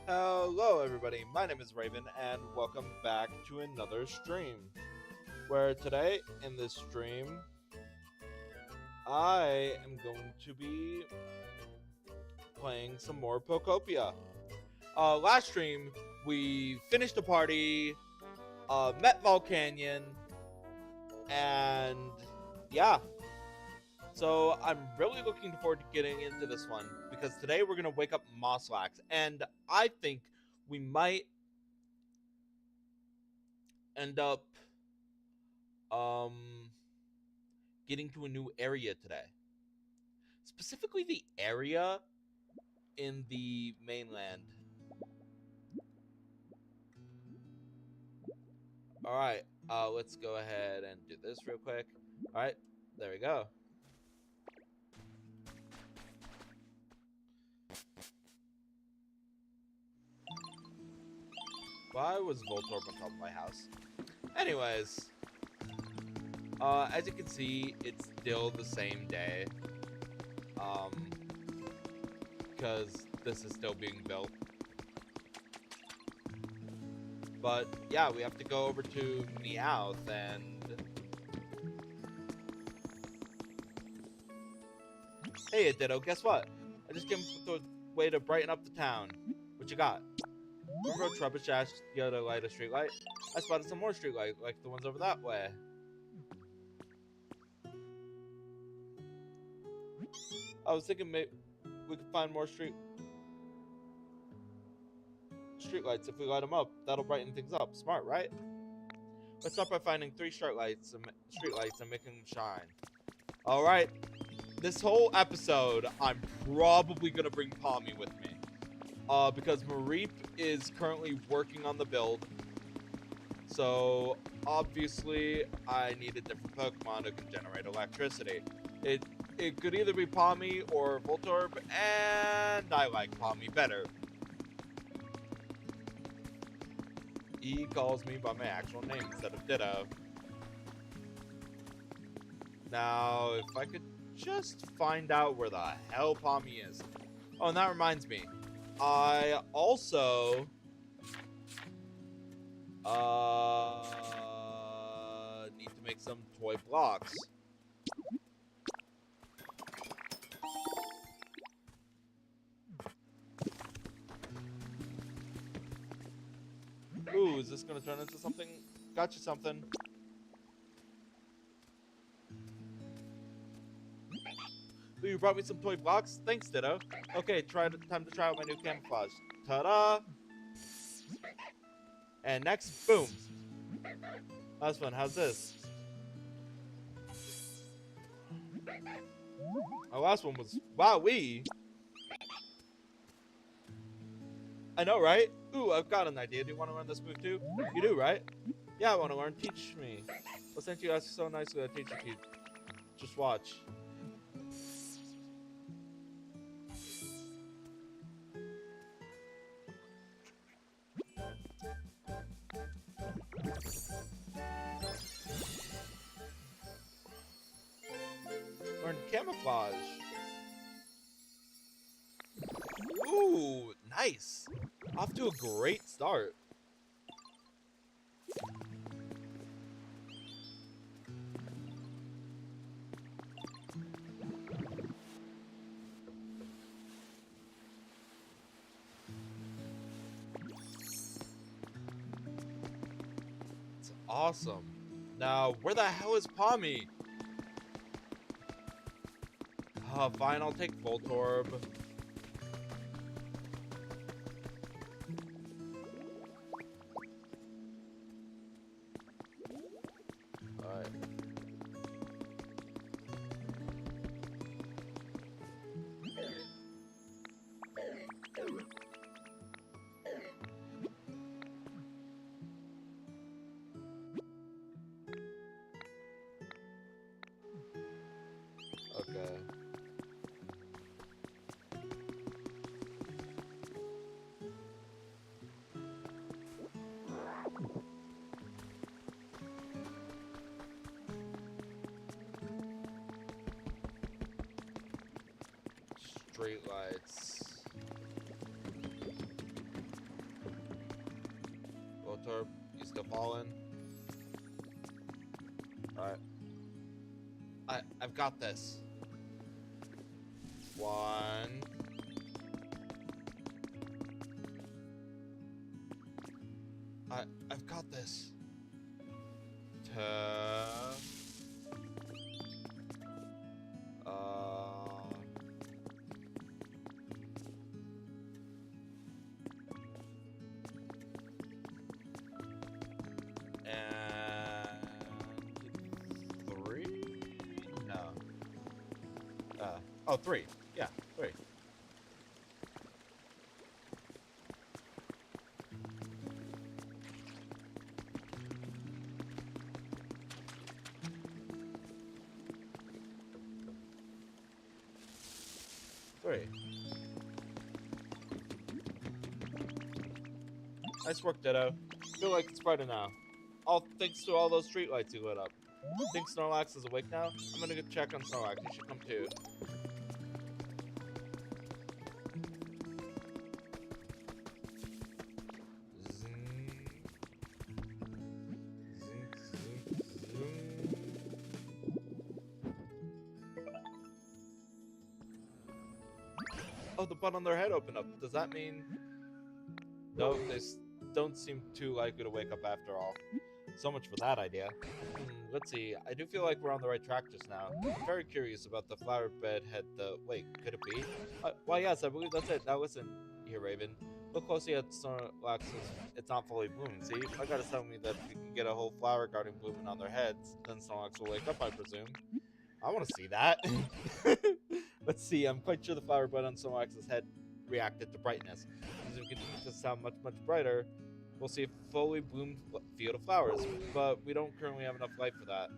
Hello everybody, my name is Raven and welcome back to another stream. Where today, in this stream, I am going to be playing some more Pokopia. Last stream, we finished the party, met Volcanion, and yeah. So I'm really looking forward to getting into this one, because today we're going to wake up Mosslax, and I think we might end up um getting to a new area today. Specifically the area in the mainland. Alright, let's go ahead and do this real quick. Alright, there we go. Why was Voltorb on top of my house? Anyways, as you can see, it's still the same day. Because this is still being built. But yeah, we have to go over to Meowth and... Hey, Ditto, guess what? I just came up with a way to brighten up the town. What you got? Remember Trubbish asked you to light a streetlight? I spotted some more streetlight, like the ones over that way. I was thinking maybe we could find more streetlights if we light them up. That'll brighten things up. Smart, right? Let's start by finding 3 streetlights and making them shine. Alright. This whole episode, I'm probably going to bring Palmy with me. Because Mareep is currently working on the build. So, obviously, I need a different Pokemon who can generate electricity. It could either be Palmy or Voltorb, and I like Palmy better. He calls me by my actual name instead of Ditto. Now, if I could just find out where the hell Palmy is. Oh, and that reminds me. I also need to make some toy blocks. Ooh, is this gonna turn into something? Got you something. Ooh, you brought me some toy blocks? Thanks, Ditto. Okay, time to try out my new camouflage. Ta-da! And next, boom. Last one, how's this? My last one was wowee. I know, right? Ooh, I've got an idea. Do you want to learn this move too? You do, right? Yeah, I want to learn. Teach me. Well, since you asked so nicely, I'll teach you. Just watch. Learn camouflage. Ooh, nice. Off to a great start. It's awesome. Now, where the hell is Palmy? Fine, I'll take Voltorb. Alright. Okay. Street lights. fallen. Alright. I've got this. 1. I've got this. 2. And 3? No. Oh, 3. Yeah, 3. Nice work, Ditto. Feel like it's brighter now. All thanks to all those streetlights you lit up. Think Snorlax is awake now? I'm gonna go check on Snorlax. He should come too. Oh, the button on their head opened up. Does that mean... No, they don't seem too likely to wake up after all. So much for that idea. Let's see. I do feel like we're on the right track just now. I'm very curious about the flower bed head, though. Wait, could it be? Well, yes, I believe that's it. Now listen here, Raven. Look closely at Snorlax's. It's not fully blooming. See? My God is telling me that if we can get a whole flower garden blooming on their heads, then Snorlax will wake up, I presume. I want to see that. Let's see. I'm quite sure the flower bud on Snorlax's head reacted to brightness. As we continue to sound much brighter, we'll see a fully bloomed field of flowers, but we don't currently have enough light for that.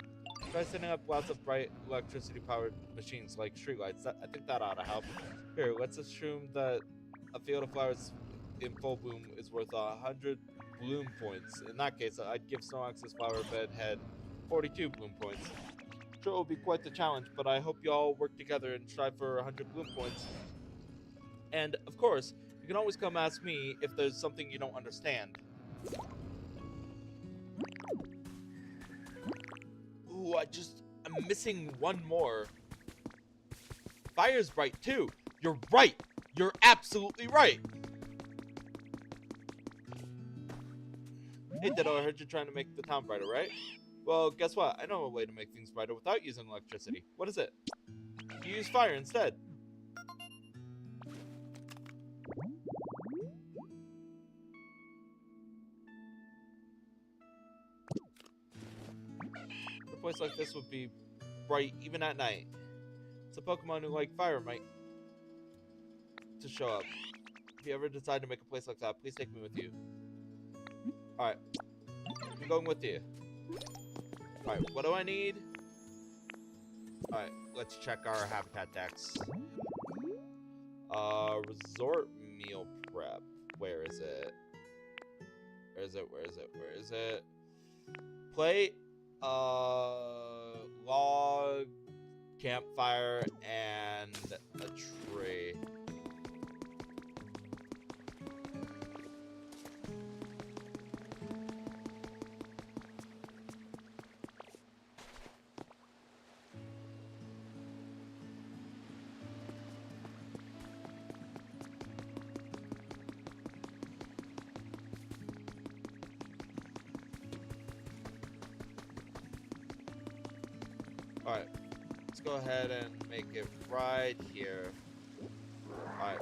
Try setting up lots of bright electricity-powered machines like streetlights. I think that ought to help. Here, let's assume that a field of flowers in full bloom is worth 100 bloom points. In that case, I'd give Snorlax's flower bed head 42 bloom points. Sure, it will be quite the challenge, but I hope you all work together and strive for 100 bloom points. And, of course, you can always come ask me if there's something you don't understand. Ooh, I'm missing one more. Fire's bright, too. You're right. You're absolutely right. Hey, Ditto, I heard you're trying to make the town brighter, right? Well, guess what? I know a way to make things brighter without using electricity. What is it? You use fire instead. A place like this would be bright even at night. It's a Pokemon who like fire might to show up. If you ever decide to make a place like that, please take me with you. Alright. I'm going with you. Alright, what do I need? Alright, let's check our habitat decks. Resort meal prep. Where is it? Where is it? Where is it? Where is it? Plate, log, campfire, and a tree. Alright, let's go ahead and make it right here. Alright,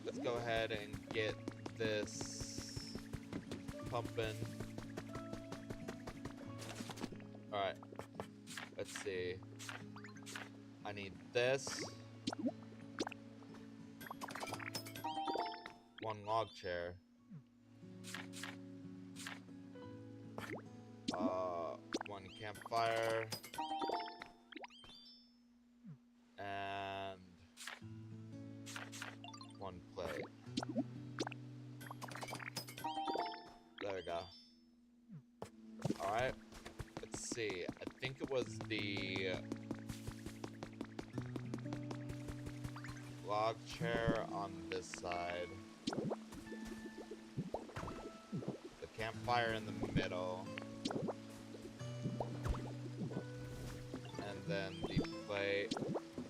let's go ahead and get this pumping. Alright, let's see. I need this. 1 log chair. 1 campfire. And 1 plate. There we go. Alright. Let's see. I think it was the log chair on this side. The campfire in the middle. then the plate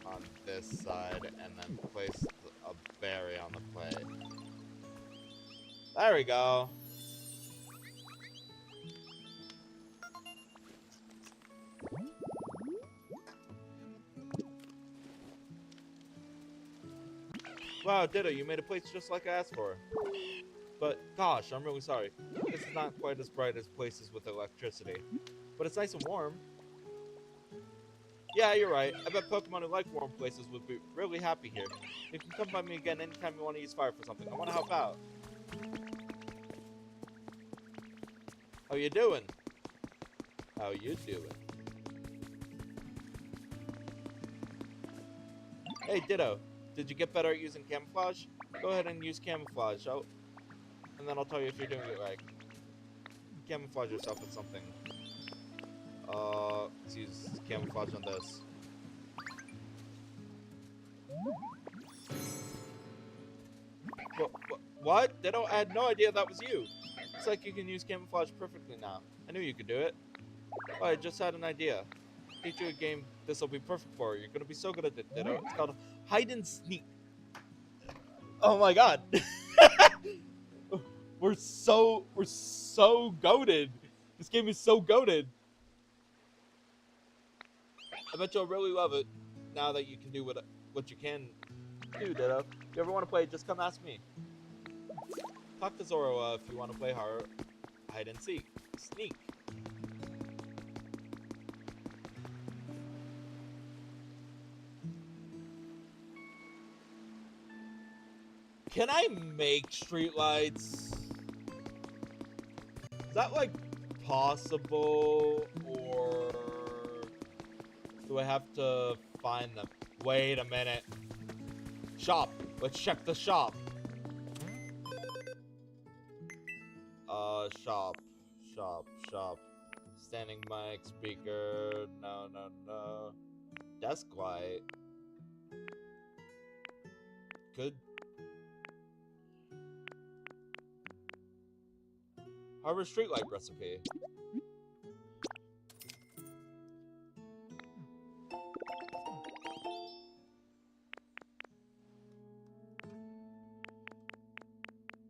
on this side, and then place a berry on the plate. There we go. Wow, Ditto, you made a place just like I asked for. But gosh, I'm really sorry. This is not quite as bright as places with electricity. But it's nice and warm. Yeah, you're right. I bet Pokemon who like warm places would be really happy here. You can come by me again anytime you want to use fire for something. I want to help out. How you doing? How you doing? Hey, Ditto. Did you get better at using camouflage? Go ahead and use camouflage. And then I'll tell you if you're doing it right. Camouflage yourself with something. Let's use camouflage on this. What? Ditto? I had no idea that was you. Looks like you can use camouflage perfectly now. I knew you could do it. Oh, I just had an idea. Teach you a game this will be perfect for. You're gonna be so good at it, Ditto. It's called Hide and Sneak. Oh my god. We're so goated. This game is so goated. I bet you'll really love it now that you can do what you can do, Ditto. If you ever want to play, just come ask me. Talk to Zoro if you want to play hide and seek. Sneak. Can I make streetlights? Is that like possible, or do I have to find them? Wait a minute. Shop. Let's check the shop. Shop. Standing mic, speaker. No. Desk light. Good. Harbor streetlight recipe.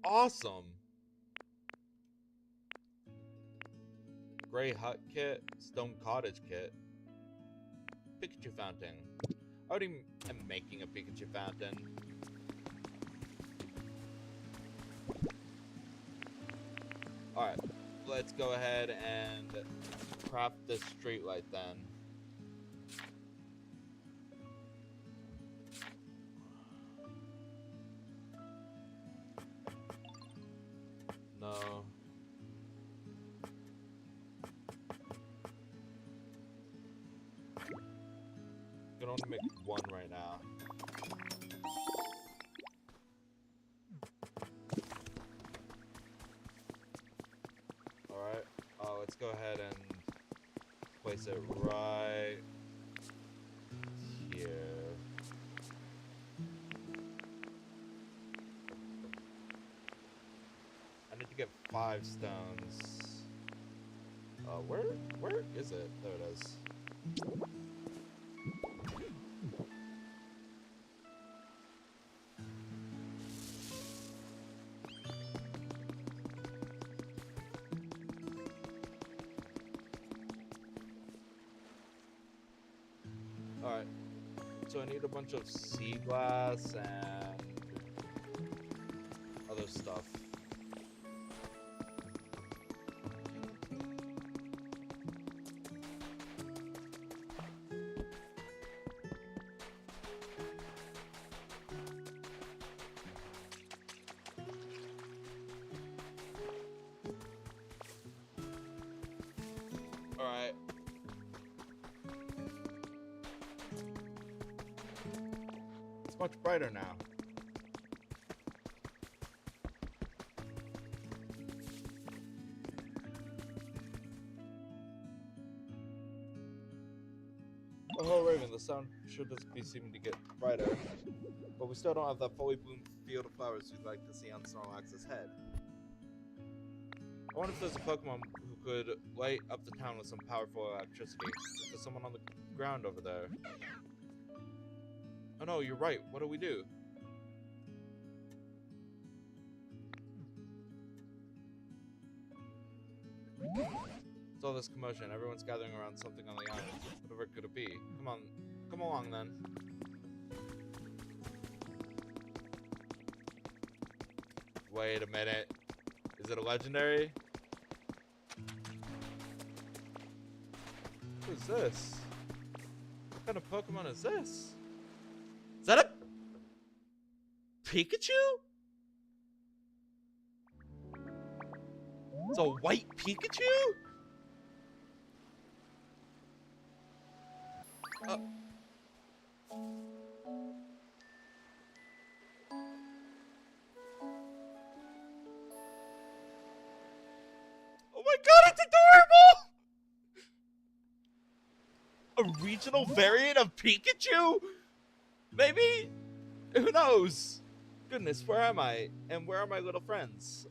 Awesome. Gray hut kit, stone cottage kit, Pikachu fountain. I already am making a Pikachu fountain. Alright, let's go ahead and craft this streetlight then. No. I can only make one right now. Alright, let's go ahead and place it right here. I need to get 5 stones. Where is it? There it is. Alright, so I need a bunch of sea glass and other stuff. Alright. It's much brighter now. Oh, Raven, the sound sure does be seeming to get brighter. But we still don't have that fully bloomed field of flowers we'd like to see on Snorlax's head. I wonder if there's a Pokemon who could light up the town with some powerful electricity. There's someone on the ground over there. Oh no, you're right. What do we do? It's all this commotion. Everyone's gathering around something on the island. Whatever could it be? Come on. Come along then. Wait a minute. Is it a legendary? What is this? What kind of Pokemon is this? Is that a Pikachu? It's a white Pikachu? Oh my god, it's adorable! A regional variant of Pikachu? Maybe? Who knows? Goodness, where am I? And where are my little friends?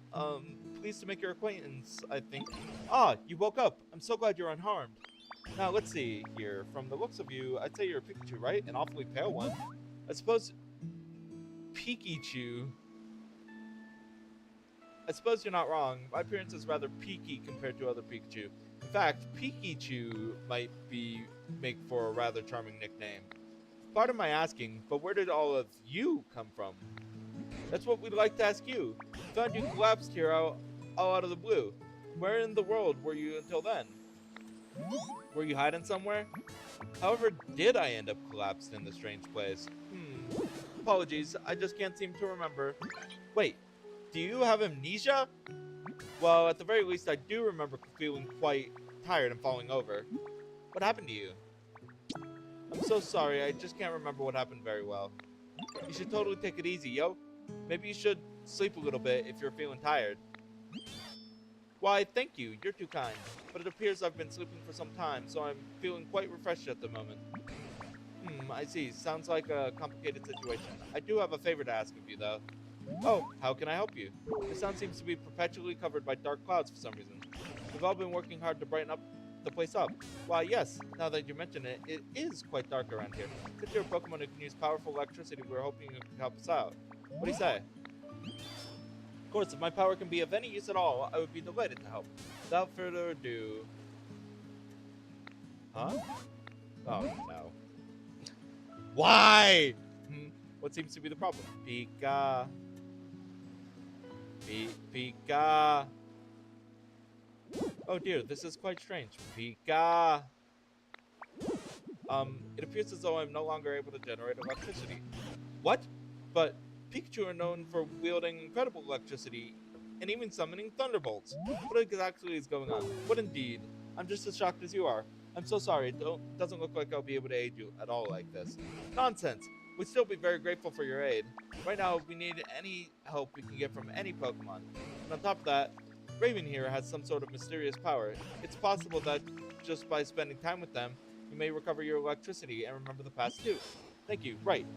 Pleased to make your acquaintance, I think. Ah, you woke up. I'm so glad you're unharmed. Now, let's see here. From the looks of you, I'd say you're a Pikachu, right? An awfully pale one. I suppose... Pikachu. I suppose you're not wrong. My appearance is rather peaky compared to other Pikachu. In fact, Pikachu might make for a rather charming nickname. Pardon my asking, but where did all of you come from? That's what we'd like to ask you. Found you collapsed here all out of the blue. Where in the world were you until then? Were you hiding somewhere? However, did I end up collapsed in this strange place? Apologies, I just can't seem to remember. Wait, do you have amnesia? Well, at the very least, I do remember feeling quite tired and falling over. What happened to you? I'm so sorry, I just can't remember what happened very well. You should totally take it easy, yo. Maybe you should sleep a little bit if you're feeling tired. Why, thank you, you're too kind. But it appears I've been sleeping for some time, so I'm feeling quite refreshed at the moment. I see. Sounds like a complicated situation. I do have a favor to ask of you, though. Oh, how can I help you? The sun seems to be perpetually covered by dark clouds for some reason. We've all been working hard to brighten up the place up. Why, yes, now that you mention it, it is quite dark around here. Since you're a Pokemon who can use powerful electricity, we're hoping you can help us out. What do you say? Of course, if my power can be of any use at all, I would be delighted to help. Without further ado... Huh? Oh, no. Why? What seems to be the problem? Pika. Pika. Oh dear, this is quite strange. Pika. It appears as though I'm no longer able to generate electricity. What? But Pikachu are known for wielding incredible electricity and even summoning thunderbolts. What exactly is going on? What indeed? I'm just as shocked as you are. I'm so sorry, it doesn't look like I'll be able to aid you at all like this. Nonsense! We'd still be very grateful for your aid. Right now, we need any help we can get from any Pokemon. And on top of that, Raven here has some sort of mysterious power. It's possible that just by spending time with them, you may recover your electricity and remember the past too. Thank you, right.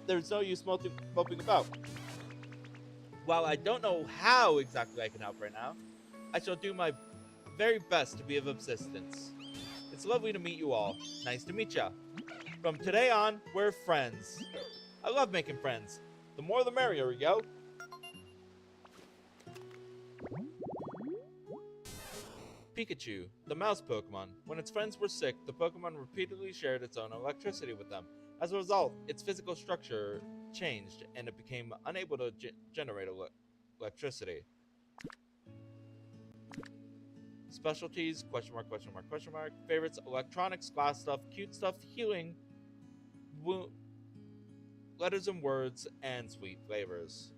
There's no use moping about. While I don't know how exactly I can help right now, I shall do my very best to be of assistance. It's lovely to meet you all. Nice to meet ya. From today on, we're friends. I love making friends. The more the merrier, yo. Pikachu, the mouse Pokemon. When its friends were sick, the Pokemon repeatedly shared its own electricity with them. As a result, its physical structure changed and it became unable to generate electricity. Specialties, question mark, question mark, question mark. Favorites, electronics, glass stuff, cute stuff, healing, letters and words, and sweet flavors.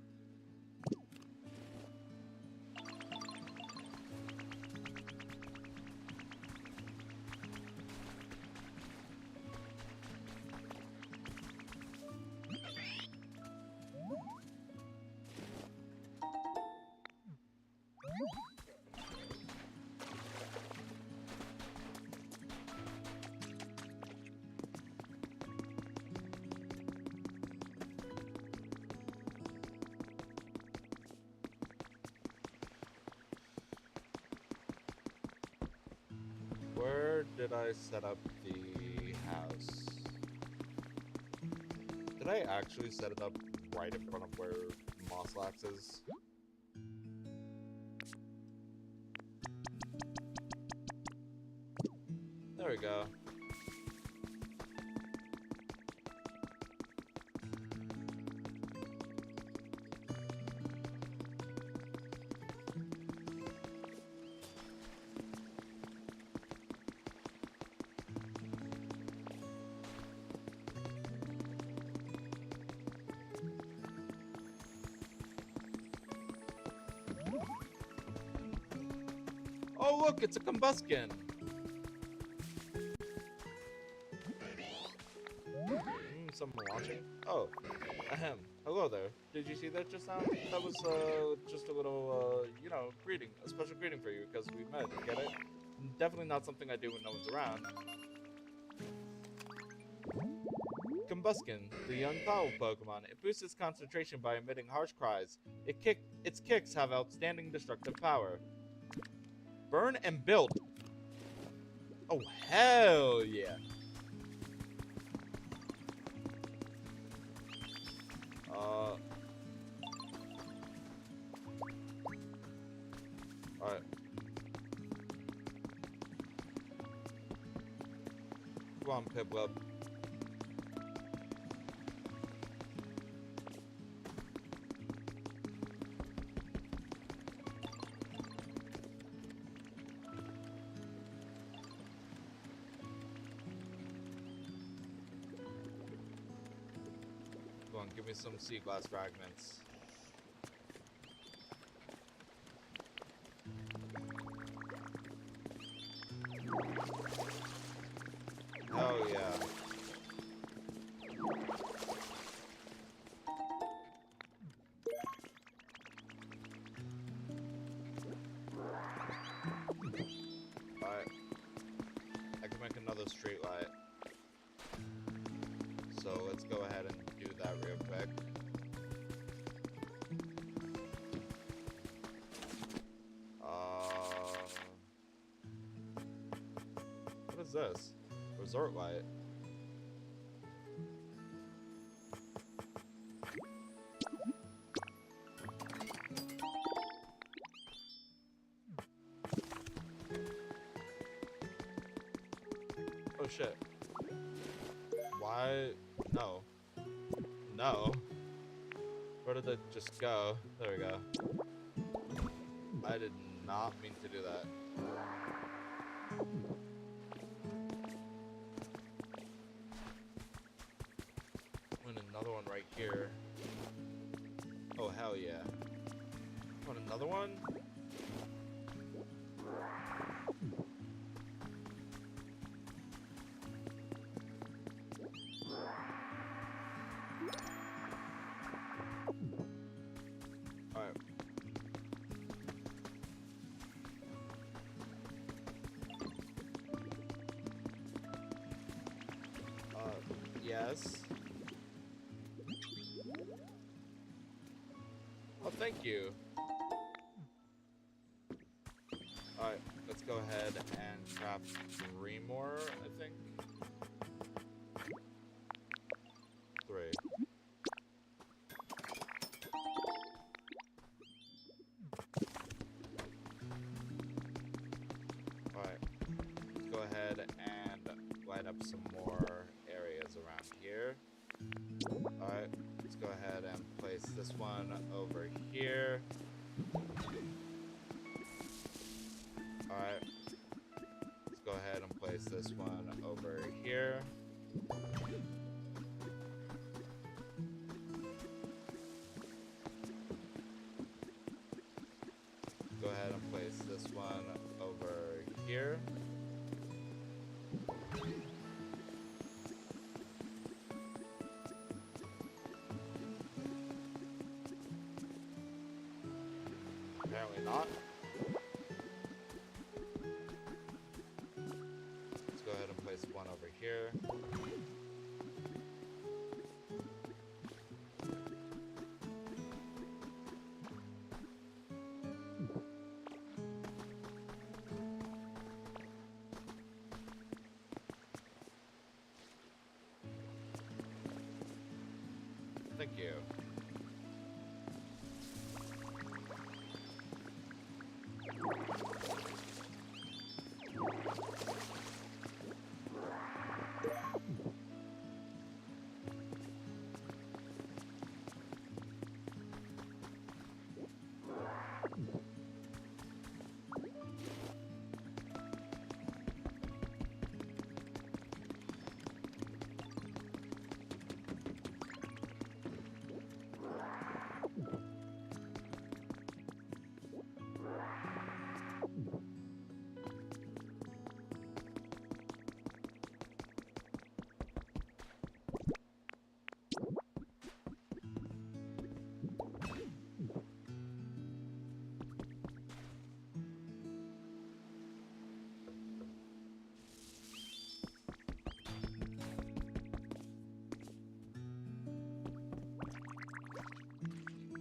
did I set up the house? Did I actually set it up right in front of where Mosslax is? There we go. Oh look, it's a combustion! Someone watching? Oh, ahem. Hello there. Did you see that just now? That was, just a little, you know, greeting. A special greeting for you, because we met. Get it? Definitely not something I do when no one's around. Combuskin, the young power Pokemon. It boosts its concentration by emitting harsh cries. Its kicks have outstanding destructive power. Burn and build. Oh, hell yeah. Alright. Come on, Piplup. Come on, give me some sea glass fragments. Oh yeah. Alright. I can make another street light. So let's go ahead and do that real quick. What is this? Resort light. Oh shit. Why? No. No. Where did it just go? There we go. I did not mean to do that. Another one right here. Oh, hell yeah. Want another one? Alright. Yes. Oh, thank you. Alright, let's go ahead and craft 3 more, I think. 3. Alright, let's go ahead and light up some more areas around here. Alright, let's go ahead and place this one over here. Alright, let's go ahead and place this one over here. Go ahead and place this one over here. Apparently not. Let's go ahead and place one over here. you.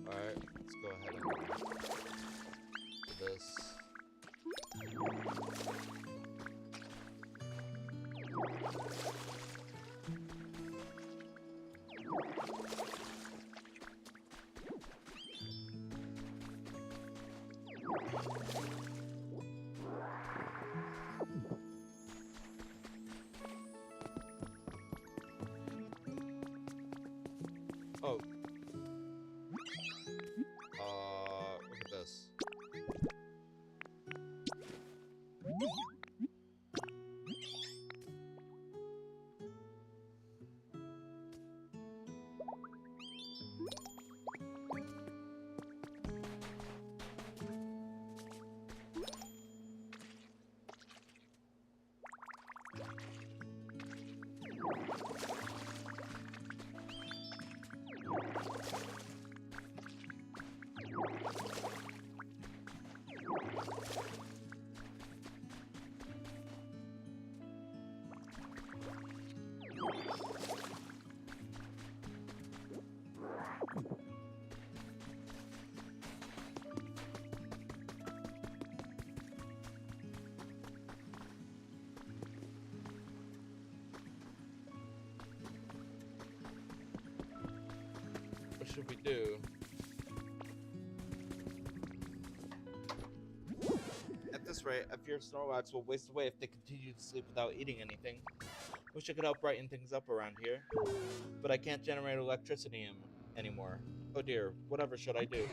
Alright, let's go ahead and do this. Oh. Look at this. What should we do? At this rate, I fear Snorlax will waste away if they continue to sleep without eating anything. Wish I could help brighten things up around here. But I can't generate electricity anymore. Oh dear, whatever should I do?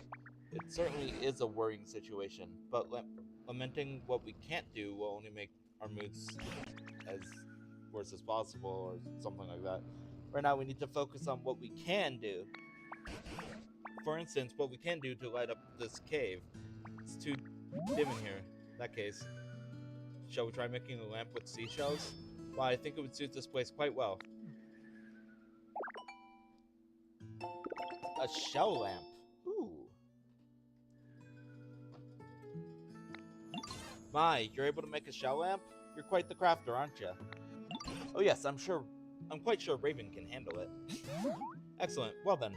It certainly is a worrying situation, but lamenting what we can't do will only make our moods as worse as possible, or something like that. Right now, we need to focus on what we can do. For instance, what we can do to light up this cave. It's too dim in here. In that case, shall we try making a lamp with seashells? Well, I think it would suit this place quite well. A shell lamp. Ooh. My, you're able to make a shell lamp? You're quite the crafter, aren't you? Oh yes, I'm quite sure Raven can handle it. Excellent. Well then.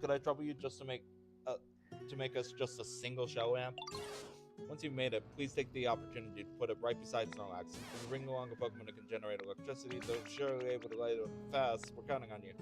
Could I trouble you just to make us just a single shell lamp? Once you've made it, please take the opportunity to put it right beside Snorlax. If you bring along a Pokemon that can generate electricity, they're surely able to light it fast. We're counting on you.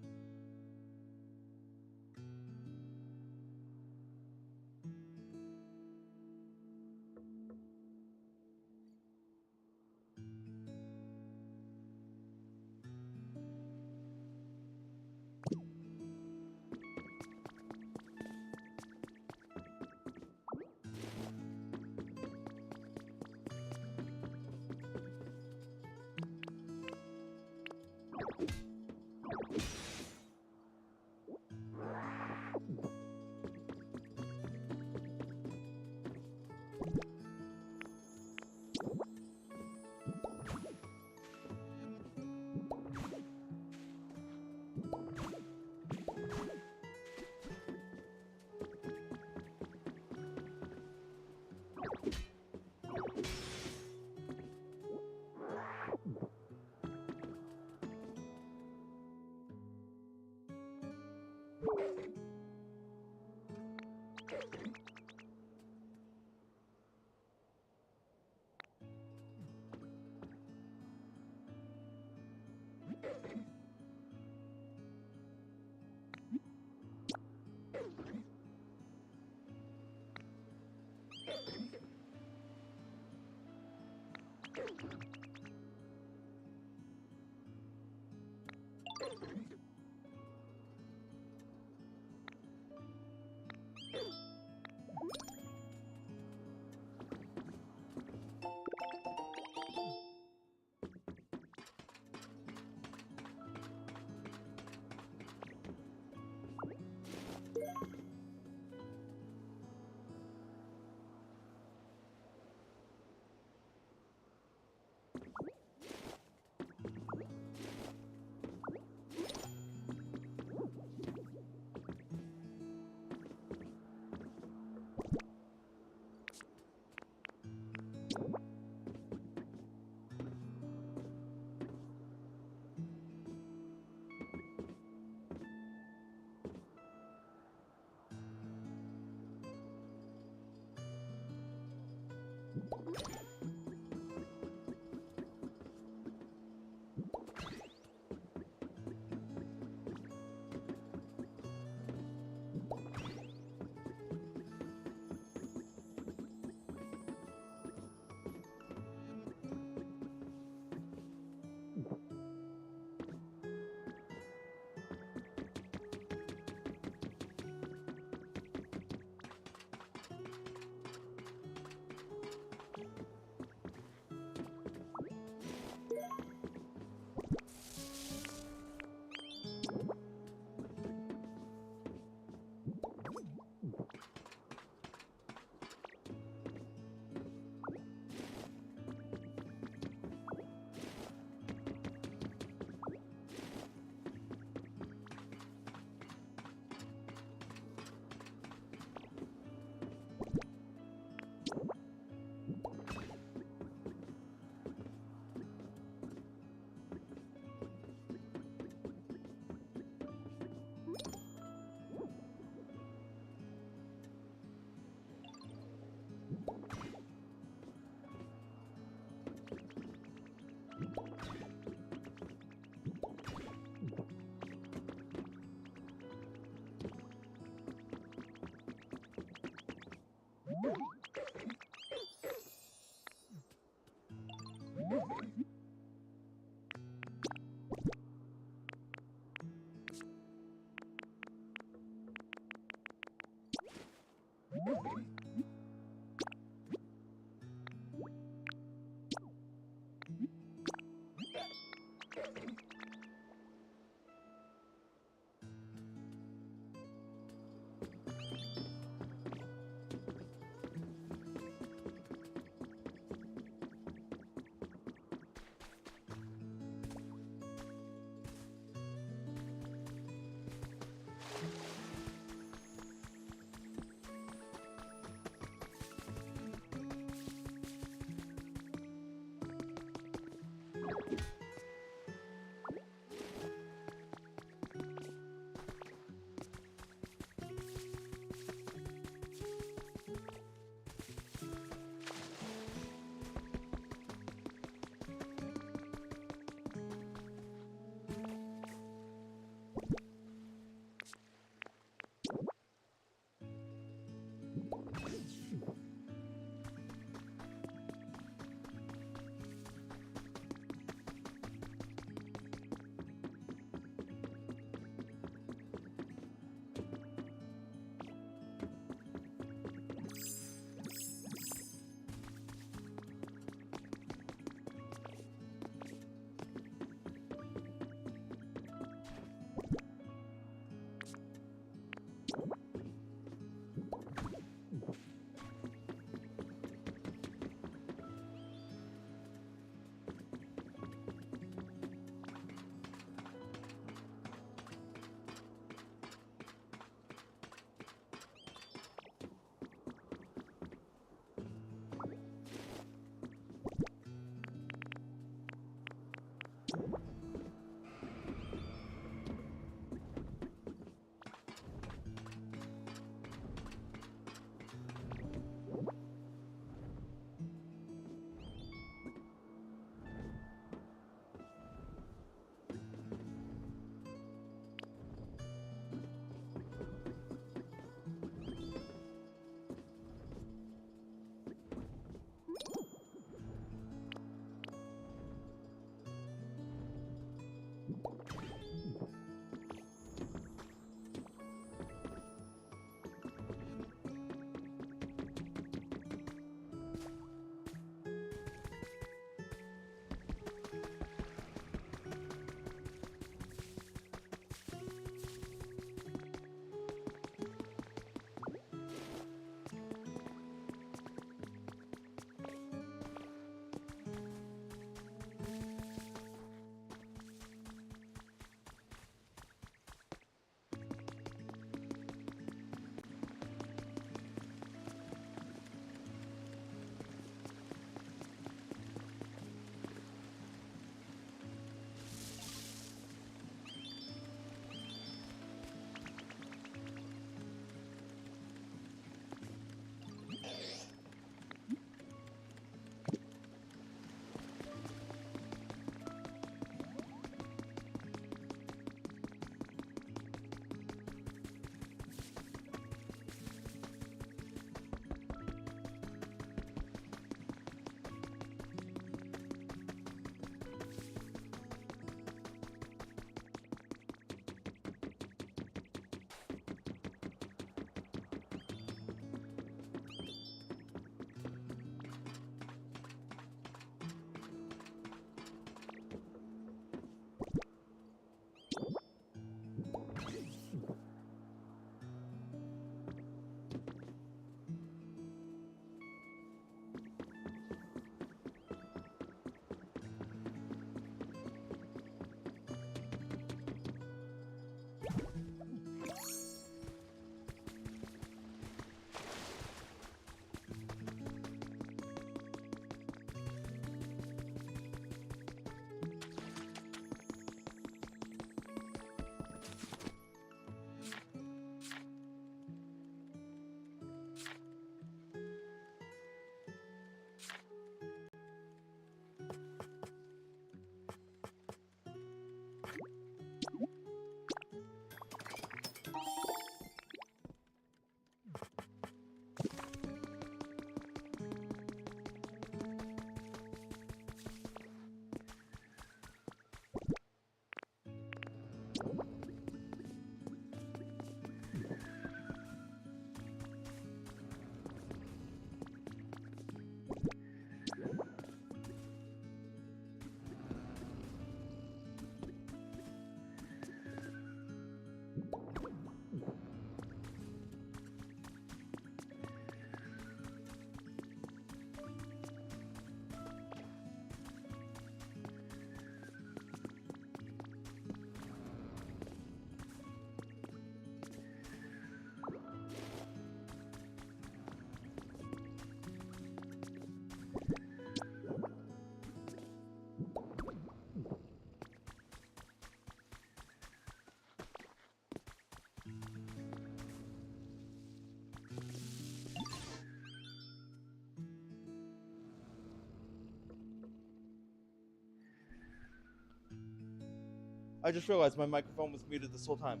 I just realized my microphone was muted this whole time.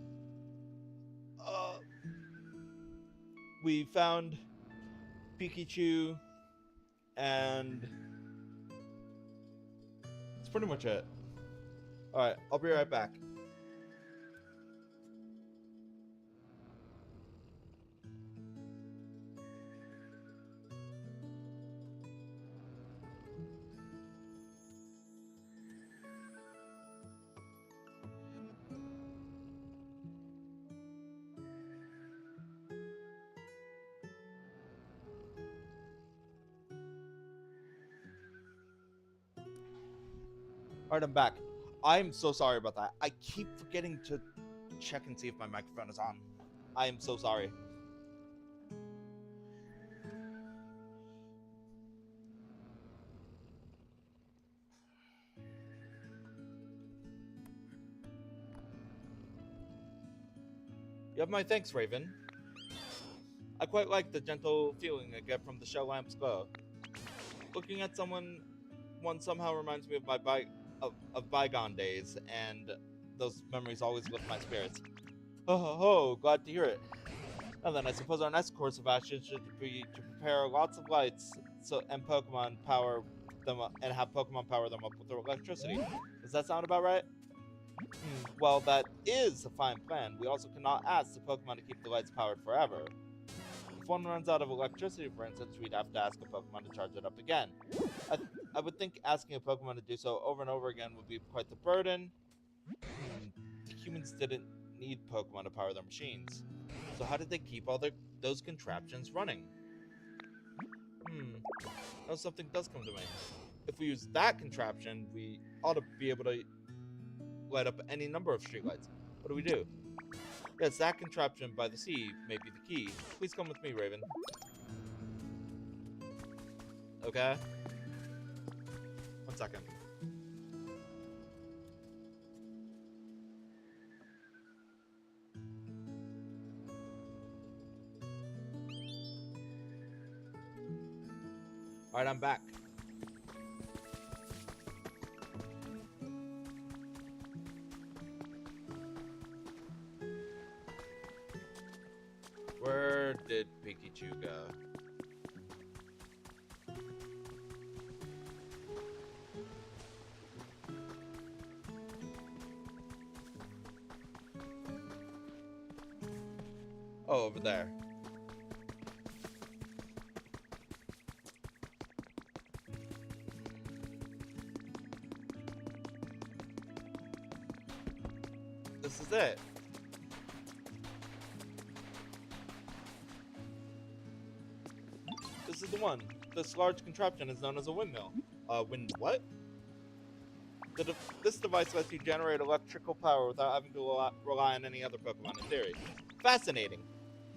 We found Pikachu, and that's pretty much it. Alright, I'll be right back. Alright, I'm back. I'm so sorry about that. I keep forgetting to check and see if my microphone is on. I am so sorry. You have my thanks, Raven. I quite like the gentle feeling I get from the shell lamp's glow. Looking at one somehow reminds me of my bygone days, and those memories always lift my spirits. Oh, glad to hear it. And then I suppose our next course of action should be to prepare lots of lights and Pokemon power them up, and have Pokemon power them up with their electricity. Does that sound about right? Well, that is a fine plan. We also cannot ask the Pokemon to keep the lights powered forever. If one runs out of electricity, for instance, we'd have to ask a Pokemon to charge it up again. I would think asking a Pokemon to do so over and over again would be quite the burden. The humans didn't need Pokemon to power their machines. So how did they keep all those contraptions running? Now something does come to mind. If we use that contraption, we ought to be able to light up any number of streetlights. What do we do? Yes, that contraption by the sea may be the key. Please come with me, Raven. Okay? 1 second. Alright, I'm back. Where did Pikachu go? Oh, over there. This is it. This is the one. This large contraption is known as a windmill. What? This device lets you generate electrical power without having to rely on any other Pokemon in theory. Fascinating.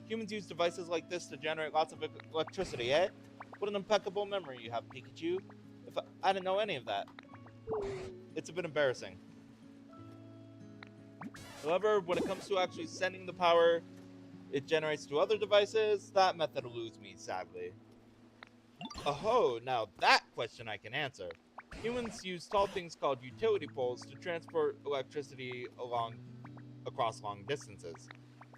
Humans use devices like this to generate lots of electricity, eh? What an impeccable memory you have, Pikachu. If I didn't know any of that. It's a bit embarrassing. However, when it comes to actually sending the power it generates to other devices, that method eludes me, sadly. Oh, now that question I can answer. Humans use tall things called utility poles to transport electricity across long distances.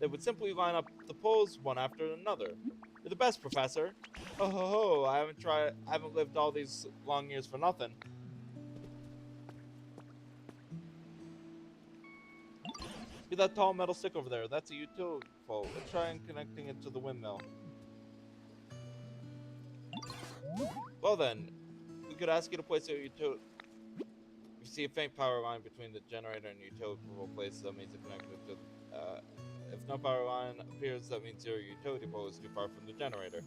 They would simply line up the poles one after another. You're the best, Professor. Oh, I haven't lived all these long years for nothing. See that tall metal stick over there? That's a utility pole. Let's try and connecting it to the windmill. Well then, we could ask you to place a utility. If you see a faint power line between the generator and utility pole place, that means it's connected to. If no power line appears, that means your utility pole is too far from the generator.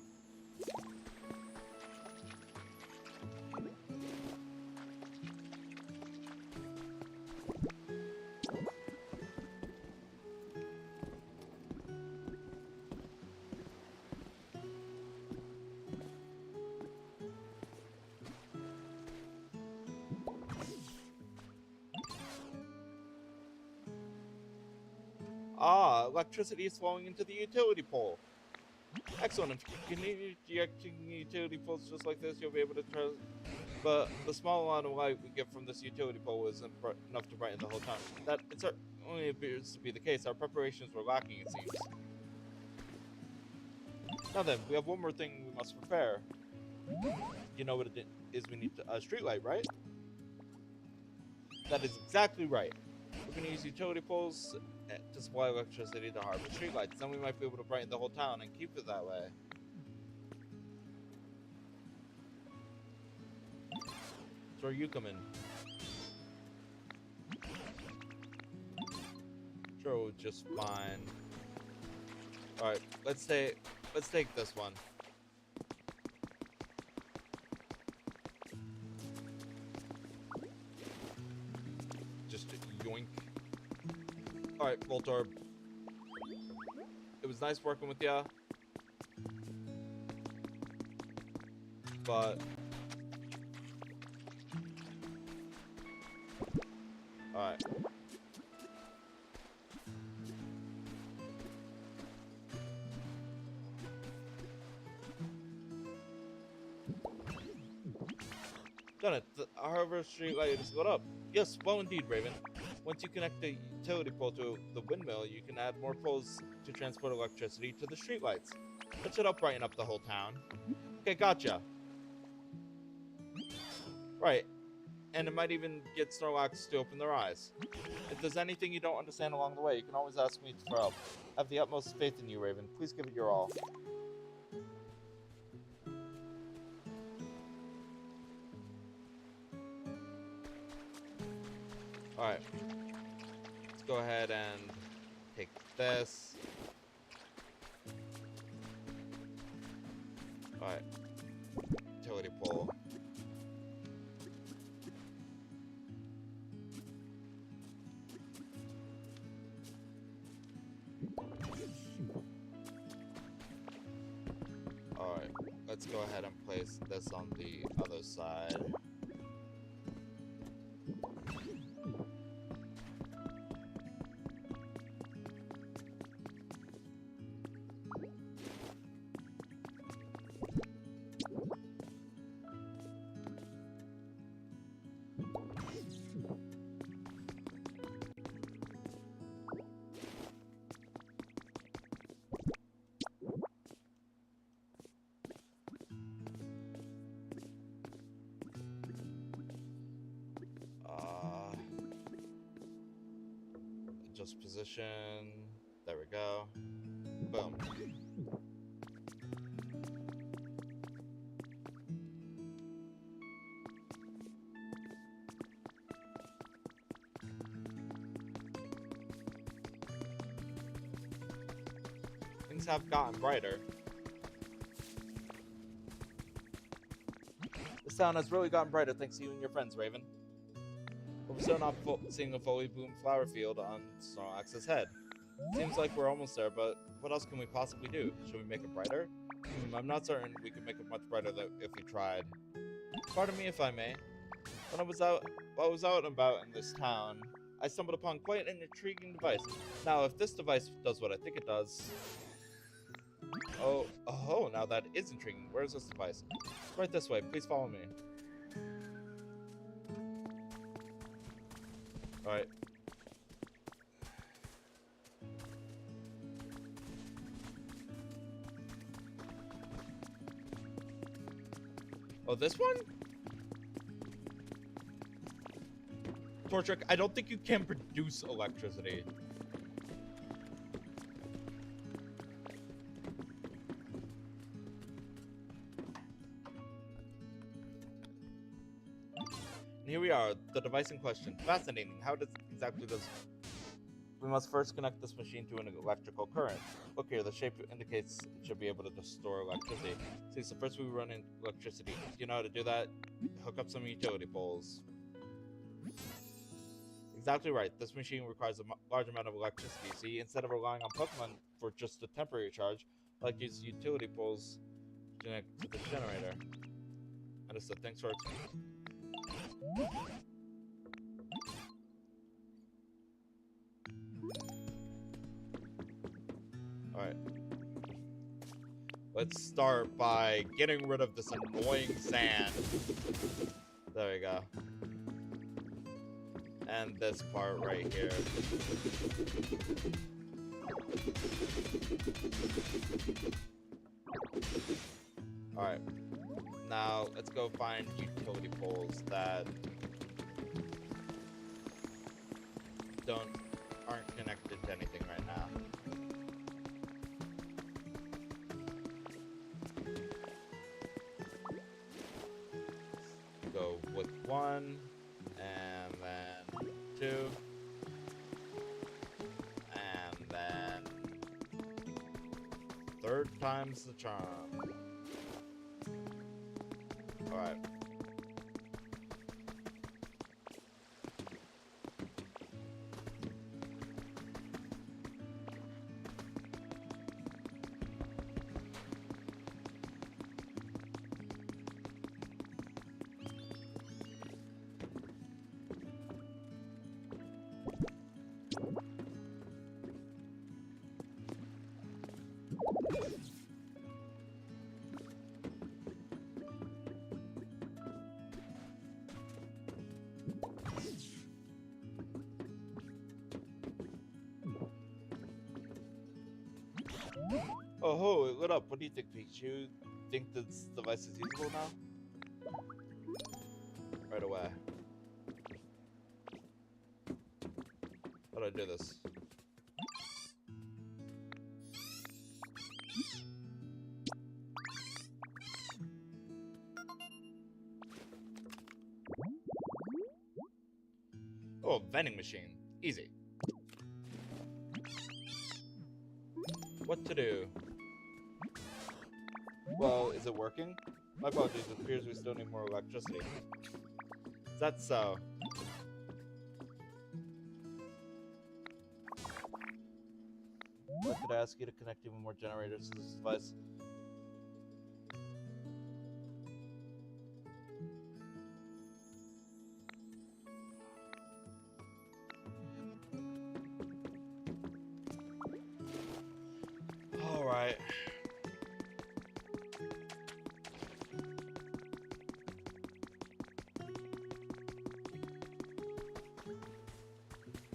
Ah, electricity is flowing into the utility pole. Excellent. If you continue ejecting utility poles just like this, you'll be able to turn. But the small amount of light we get from this utility pole isn't enough to brighten the whole town. That it certainly appears to be the case. Our preparations were lacking, it seems. Now then, we have one more thing we must prepare. You know what it is? We need a street light, right? That is exactly right. We're going to use utility poles to supply electricity to harbor streetlights. Then we might be able to brighten the whole town and keep it that way. So where you come in? Sure, just fine. All right, let's take this one. Just yoink. Alright, Voltorb. It was nice working with ya. But... Alright. Done it. The harbor street light is lit up. Yes, well indeed, Raven. Once you connect the utility pole to the windmill, you can add more poles to transport electricity to the streetlights. That should help brighten up the whole town. Okay, gotcha. Right. And it might even get Snorlax to open their eyes. If there's anything you don't understand along the way, you can always ask me for help. I have the utmost faith in you, Raven. Please give it your all. Alright. Let's go ahead and take this. Alright. Utility pole. Alright. Let's go ahead and place this on the other side. Adjust position. There we go. Boom. Things have gotten brighter. This town has really gotten brighter thanks to you and your friends, Raven. But we're still not seeing a fully bloomed flower field on Snorlax's head. Seems like we're almost there, but what else can we possibly do? Should we make it brighter? I'm not certain we could make it much brighter if we tried. Pardon me if I may. When I was out and about in this town, I stumbled upon quite an intriguing device. Now, if this device does what I think it does... Oh, now that is intriguing. Where is this device? Right this way. Please follow me. Alright. Oh, this one? Torchic, I don't think you can produce electricity. And here we are, the device in question. Fascinating. How exactly does... We must first connect this machine to an electrical current. Look here, the shape indicates it should be able to just store electricity. See, so first we run in electricity. Do you know how to do that? Hook up some utility poles. Exactly right. This machine requires a large amount of electricity. See, instead of relying on Pokemon for just a temporary charge, I like to use utility poles to connect to the generator. Understood. Thanks for explaining. Alright. Let's start by getting rid of this annoying sand. There we go. And this part right here. Alright. Now, let's go find utility poles that aren't connected to anything right now. Go with one, and then two, and then third time's the charm. Alright. Oh ho, it lit up. What do you think, Pikachu? Think this device is usable now? Right away. How do I do this? Oh, vending machine. Easy. What to do? Well, is it working? My apologies, it appears we still need more electricity. Is that so? I could ask you to connect even more generators to this device. Alright.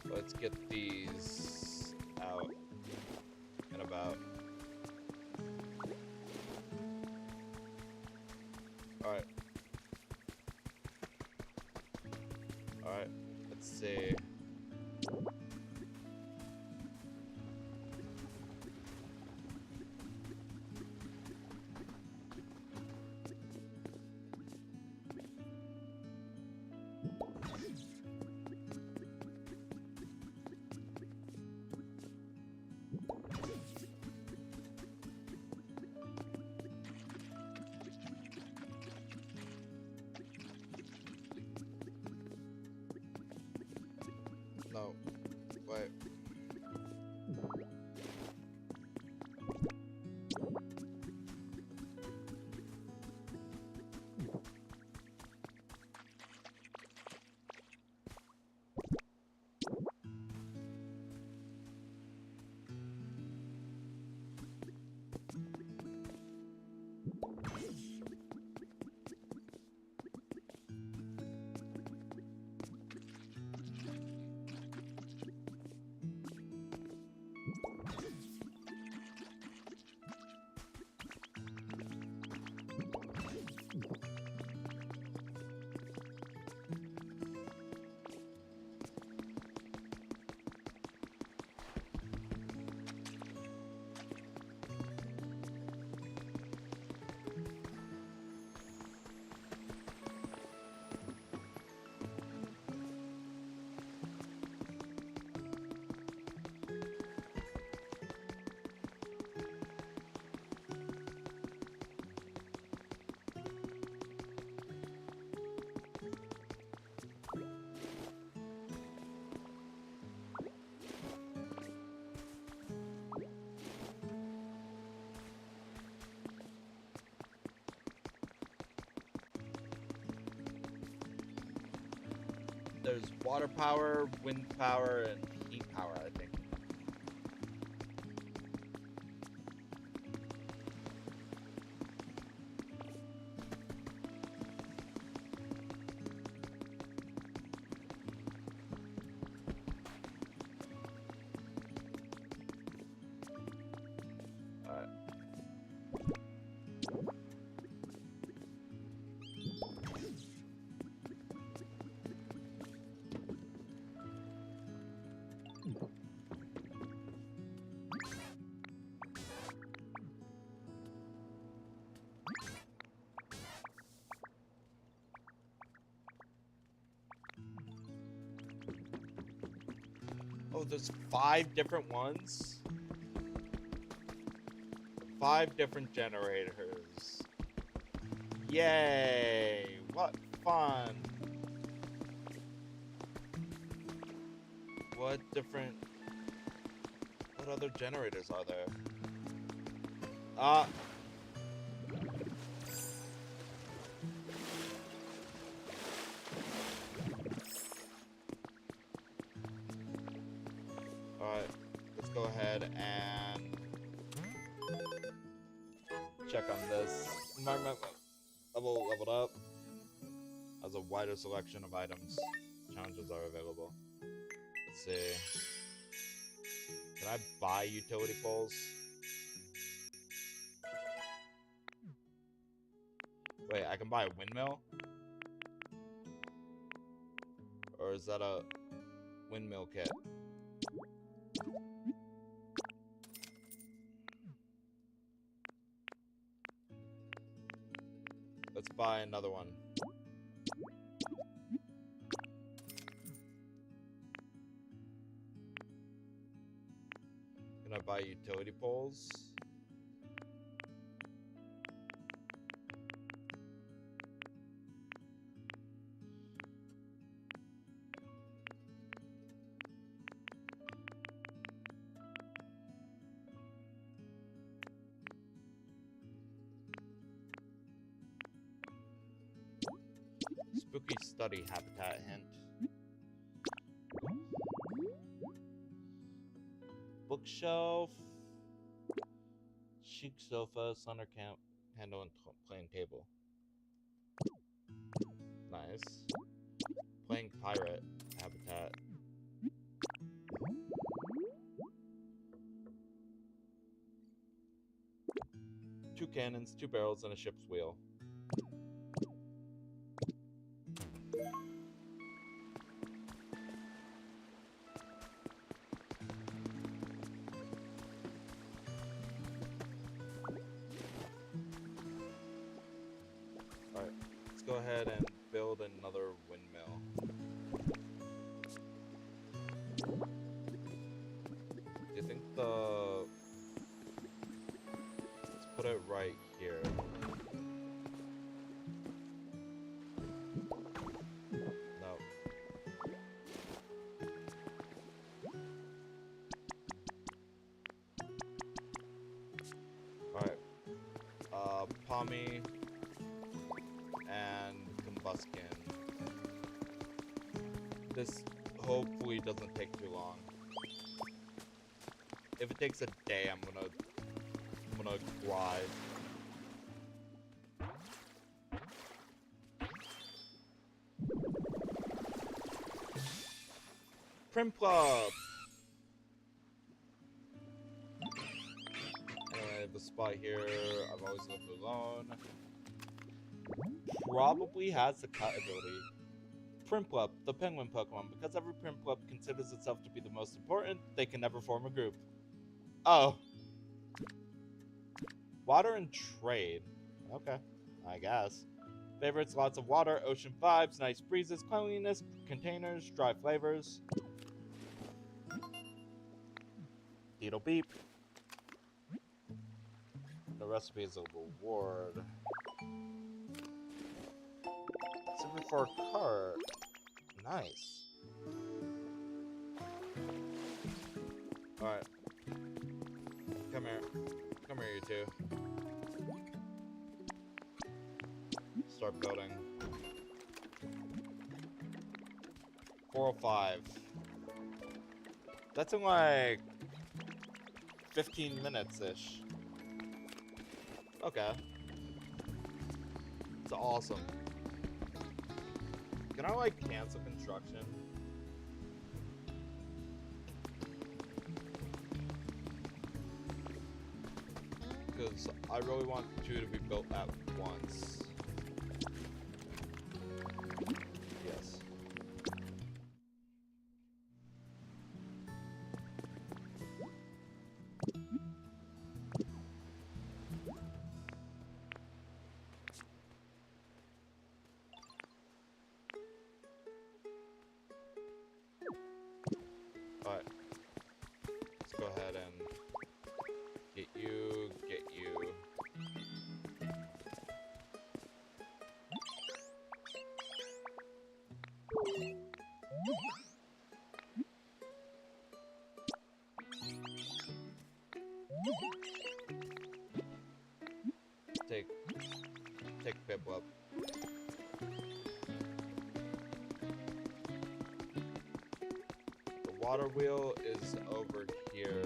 Let's get these out and about. Alright. Alright, let's see. No. Wait. There's water power, wind power, and heat power, I think. Oh, there's 5 different ones? 5 different generators. Yay! What fun! What other generators are there? Alright, let's go ahead and check on this. Environment leveled up. Has a wider selection of items. Challenges are available. Let's see. Can I buy utility poles? Wait, I can buy a windmill? Or is that a windmill kit? Let's buy another one. Can I buy utility poles? Spooky study habitat hint. Bookshelf. Chic sofa, slender camp, handle, and playing table. Nice. Playing pirate habitat. Two cannons, 2 barrels, and a ship's wheel. Alright, let's go ahead and build another windmill. Do you think let's put it right here. No. Alright. Pommy and Combuskin. This hopefully doesn't take too long. If it takes a day, I'm gonna cry. Print Club! Anyway, the spot here, I've always lived alone. Probably has the cut ability. Primplop, the penguin Pokemon. Because every Primplop considers itself to be the most important, they can never form a group. Oh. Water and trade. Okay, I guess. Favorites, lots of water, ocean vibes, nice breezes, cleanliness, containers, dry flavors. Beetle beep. The recipe is a reward. Something for a cart. Nice. Alright. Come here. Come here, you two. Start building. 4:05. That's in like 15 minutes-ish. Okay. It's awesome. Can I, like, cancel construction? Because I really want 2 to be built at once. Yes. Alright. Let's go ahead and get you, get you. Take Pip up. The water wheel is over here.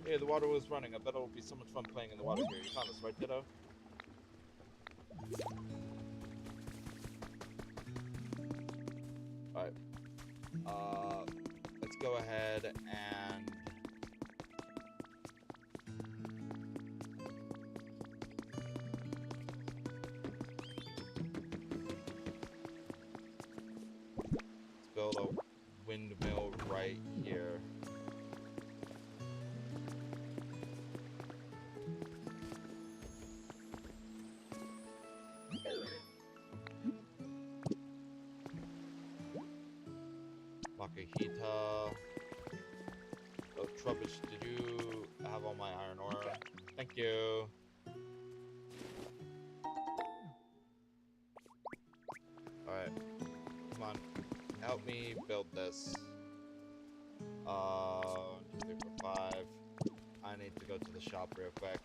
Hey, the water wheel's running. I bet it'll be so much fun playing in the water here. You found this, right, Ditto? Alright. Let's go ahead and... let's build a windmill right here. Makahita. Oh, Trubbish, did you have all my iron ore? Thank you. Alright. Come on. Help me build this. 2, 3, 4, 5. I need to go to the shop real quick.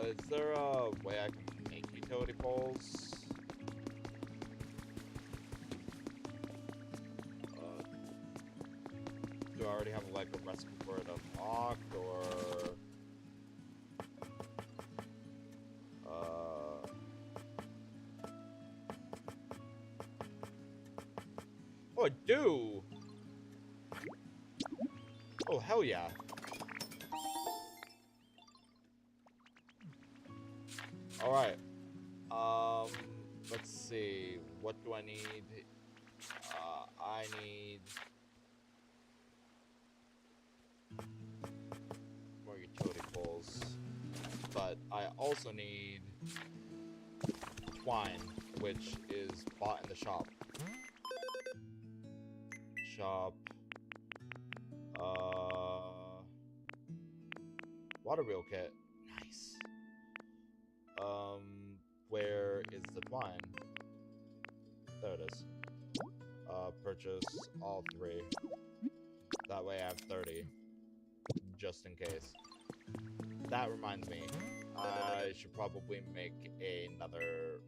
Is there a way I can make utility poles? Do I already have like a recipe for it unlocked, or oh, I do. Oh, hell yeah. Alright. Let's see. What do I need? I need more utility poles. But I also need twine, which is bought in the shop. Water wheel kit. Nice. Where is the twine? There it is. Purchase all 3. That way I have 30. Just in case. That reminds me. I should probably make another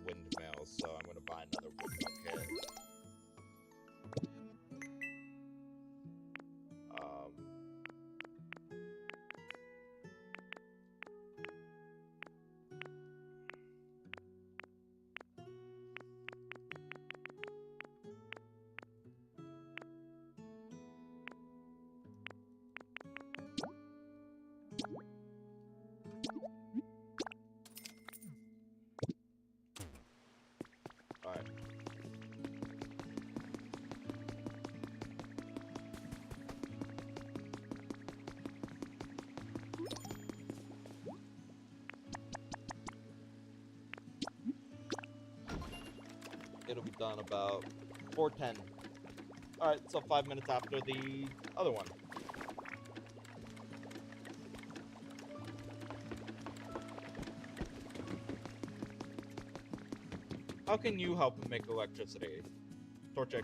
windmill, so I'm gonna buy another windmill kit. Alright. It'll be done about 4:10. Alright, so 5 minutes after the other one. How can you help make electricity? Torchic.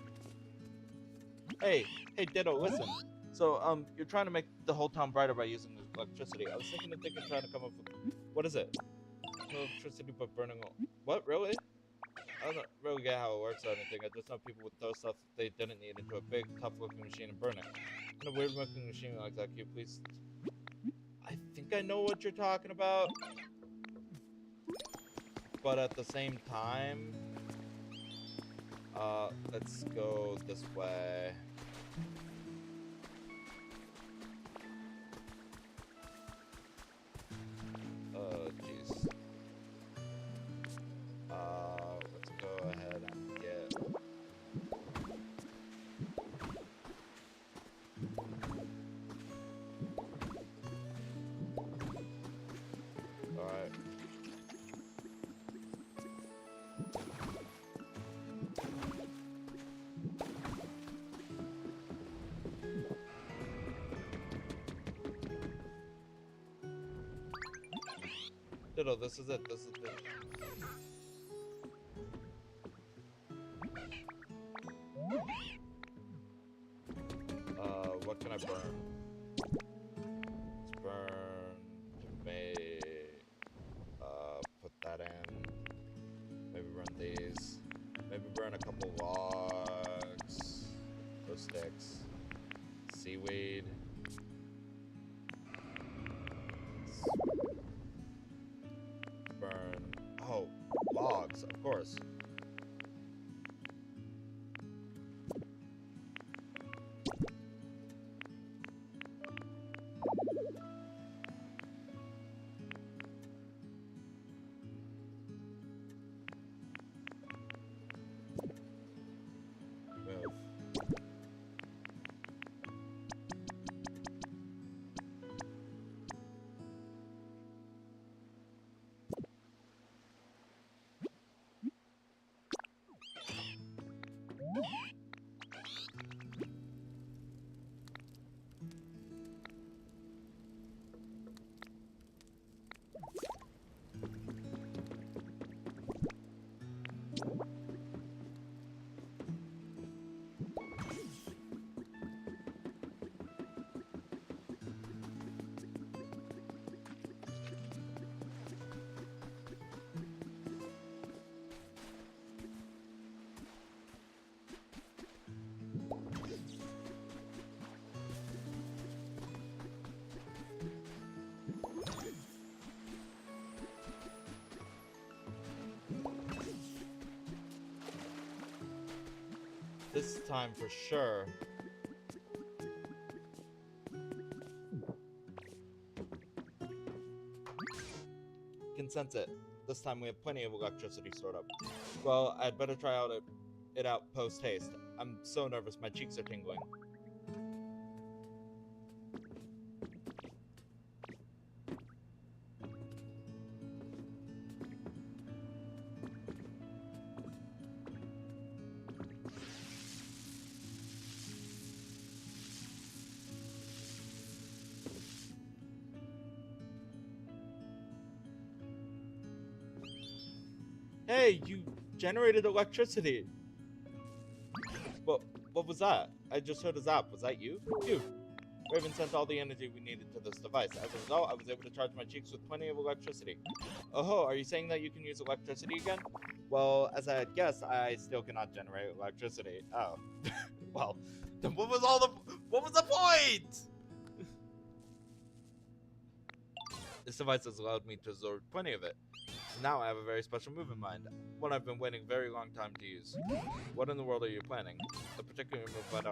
Hey, Ditto, listen. So, you're trying to make the whole town brighter by using electricity. I was thinking of trying to come up with... What is it? No electricity but burning... What, really? I don't really get how it works or anything. I just know people would throw stuff they didn't need into a big, tough-looking machine and burn it. In a weird-looking machine like that, can you please... I think I know what you're talking about. But at the same time... let's go this way. Jeez. Let's go ahead and get... Alright. Ditto, this is it. This is it. What can I burn? Let's burn put that in. Maybe burn these. Maybe burn a couple logs. Those sticks. Seaweed. Burn. Oh, logs, of course. Move. This time for sure. Can sense it. This time we have plenty of electricity stored up. Well, I'd better try it out post haste. I'm so nervous, my cheeks are tingling. Hey, you generated electricity. What was that? I just heard a zap. Was that you? Phew. Raven sent all the energy we needed to this device. As a result, I was able to charge my cheeks with plenty of electricity. Oh, are you saying that you can use electricity again? Well, as I had guessed, I still cannot generate electricity. Oh. Well, then what was the point? This device has allowed me to absorb plenty of it. Now I have a very special move in mind, one I've been waiting a very long time to use. What in the world are you planning? The particular move, but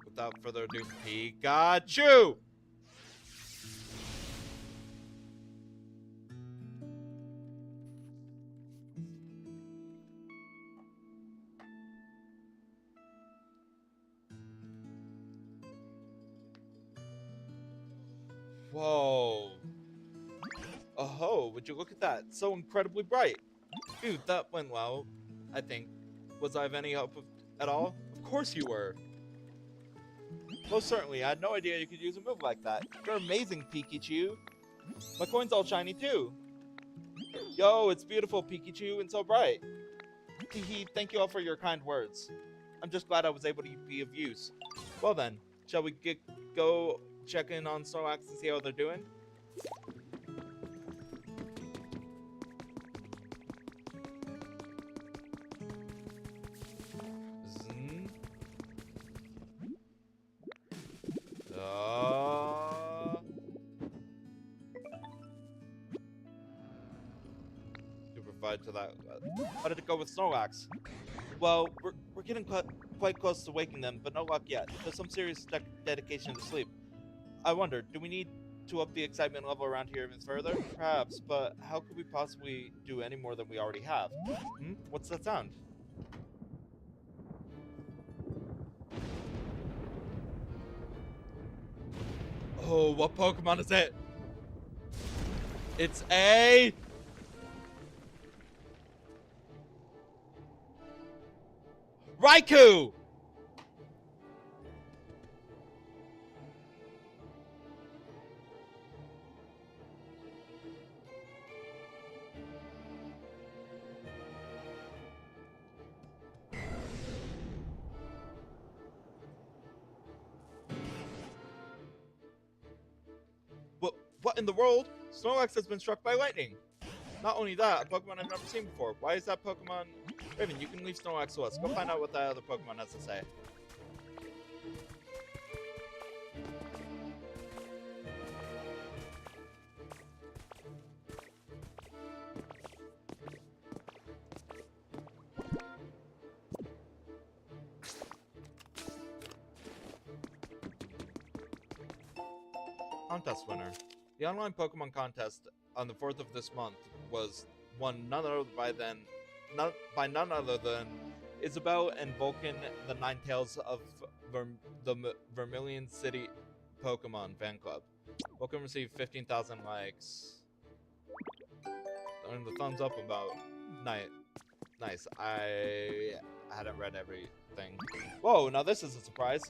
without further ado, Pikachu! Whoa. Oh, would you look at that? So incredibly bright. Dude, that went well, I think. Was I of any help at all? Of course you were. Most certainly. I had no idea you could use a move like that. You're amazing, Pikachu. My coin's all shiny too. Yo, it's beautiful, Pikachu, and so bright. Teehee, thank you all for your kind words. I'm just glad I was able to be of use. Well then, shall we go check in on Mosslax and see how they're doing? To that. How did it go with Mosslax? Well, we're getting quite close to waking them, but no luck yet. There's some serious dedication to sleep. I wonder, do we need to up the excitement level around here even further? Perhaps, but how could we possibly do any more than we already have? What's that sound? Oh, what Pokemon is it? It's a... Raikou! What in the world? Mosslax has been struck by lightning. Not only that, a Pokemon I've never seen before. Why is that Pokemon... Raven, you can leave Mosslax to us. Go find out what that other Pokemon has to say. Contest winner. The online Pokemon contest on the 4th of this month was won none other than Isabel and Vulcan, the Ninetales of the Vermilion City Pokemon fan club. Vulcan received 15,000 likes. And the thumbs up about nice. I hadn't read everything. Whoa, now this is a surprise.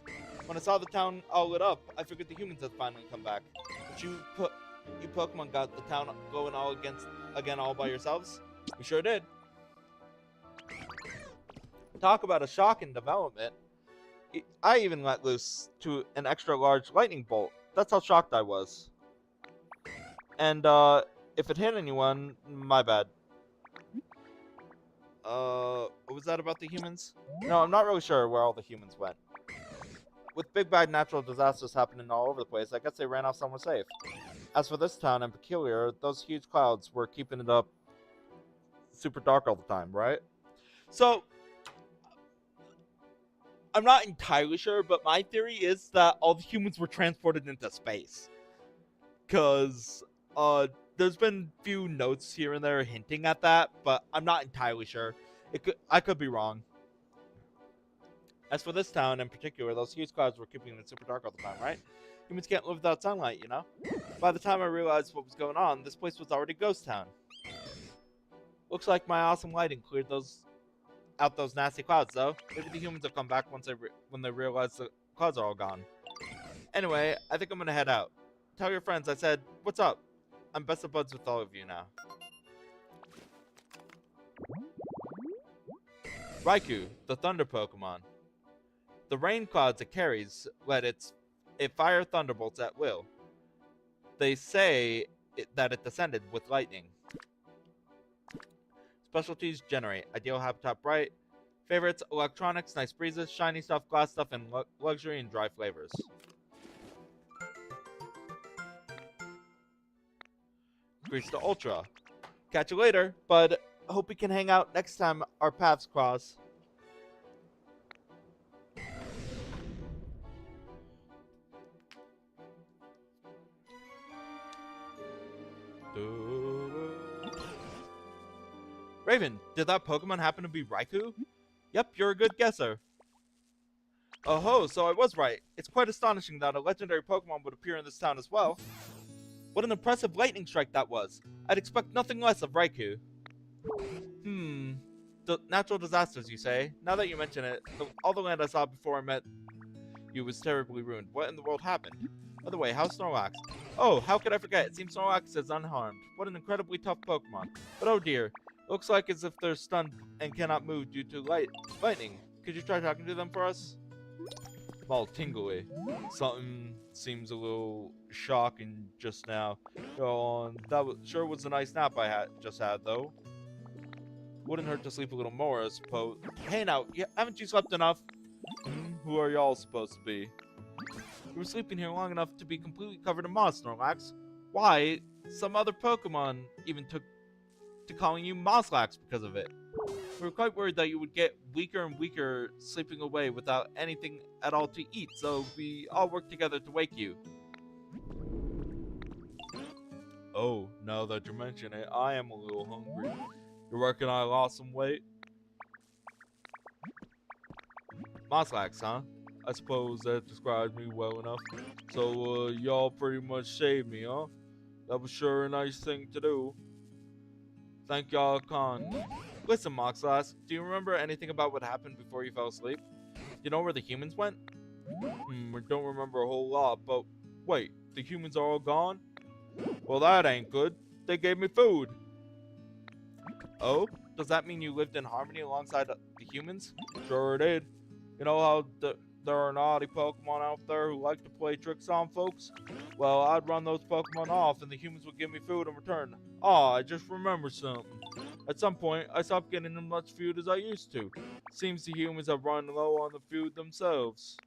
When I saw the town all lit up, I figured the humans had finally come back. But you Pokemon got the town going all again all by yourselves? We sure did. Talk about a shocking development. I even let loose to an extra large lightning bolt. That's how shocked I was. And if it hit anyone, my bad. What was that about the humans? No, I'm not really sure where all the humans went. With big bad natural disasters happening all over the place, I guess they ran off somewhere safe. As for this town in peculiar, those huge clouds were keeping it up super dark all the time, right? So, I'm not entirely sure, but my theory is that all the humans were transported into space. Because, there's been few notes here and there hinting at that, but I'm not entirely sure. I could be wrong. As for this town in particular, those huge clouds were keeping it super dark all the time, right? Humans can't live without sunlight, you know? By the time I realized what was going on, this place was already ghost town. Looks like my awesome lighting cleared out those nasty clouds, though. Maybe the humans have come back when they realize the clouds are all gone. Anyway, I think I'm gonna head out. Tell your friends I said, what's up? I'm best of buds with all of you now. Raikou, the thunder Pokemon. The rain clouds it carries let it fire thunderbolts at will. They say that it descended with lightning. Specialties generate ideal habitat bright. Favorites electronics, nice breezes, shiny stuff, glass stuff, and luxury and dry flavors. Increase to Ultra. Catch you later, bud. Hope we can hang out next time our paths cross. Raven, did that Pokemon happen to be Raikou? Yep, you're a good guesser. Oh ho, so I was right. It's quite astonishing that a legendary Pokemon would appear in this town as well. What an impressive lightning strike that was. I'd expect nothing less of Raikou. natural disasters, you say? Now that you mention it, all the land I saw before I met you was terribly ruined. What in the world happened? By the way, how's Snorlax? Oh, how could I forget? It seems Snorlax is unharmed. What an incredibly tough Pokemon. But oh dear, it looks like as if they're stunned and cannot move due to lightning. Could you try talking to them for us? I'm all tingly. Something seems a little shocking just now. Sure was a nice nap I just had, though. Wouldn't hurt to sleep a little more, I suppose. Hey now, haven't you slept enough? Who are y'all supposed to be? You were sleeping here long enough to be completely covered in moss, Snorlax. Why? Some other Pokemon even took to calling you Mosslax because of it. We were quite worried that you would get weaker and weaker sleeping away without anything at all to eat, so we all worked together to wake you. Oh, now that you mention it, I am a little hungry. You reckon I lost some weight? Mosslax, huh? I suppose that describes me well enough. So, y'all pretty much saved me, huh? That was sure a nice thing to do. Thank y'all, Khan. Listen, Mosslax, do you remember anything about what happened before you fell asleep? Do you know where the humans went? I don't remember a whole lot, but wait, the humans are all gone? Well, that ain't good. They gave me food. Oh? Does that mean you lived in harmony alongside the humans? Sure did. You know how there are naughty Pokemon out there who like to play tricks on folks? Well, I'd run those Pokemon off and the humans would give me food in return. Ah, I just remembered something. At some point, I stopped getting as much food as I used to. Seems the humans have run low on the food themselves.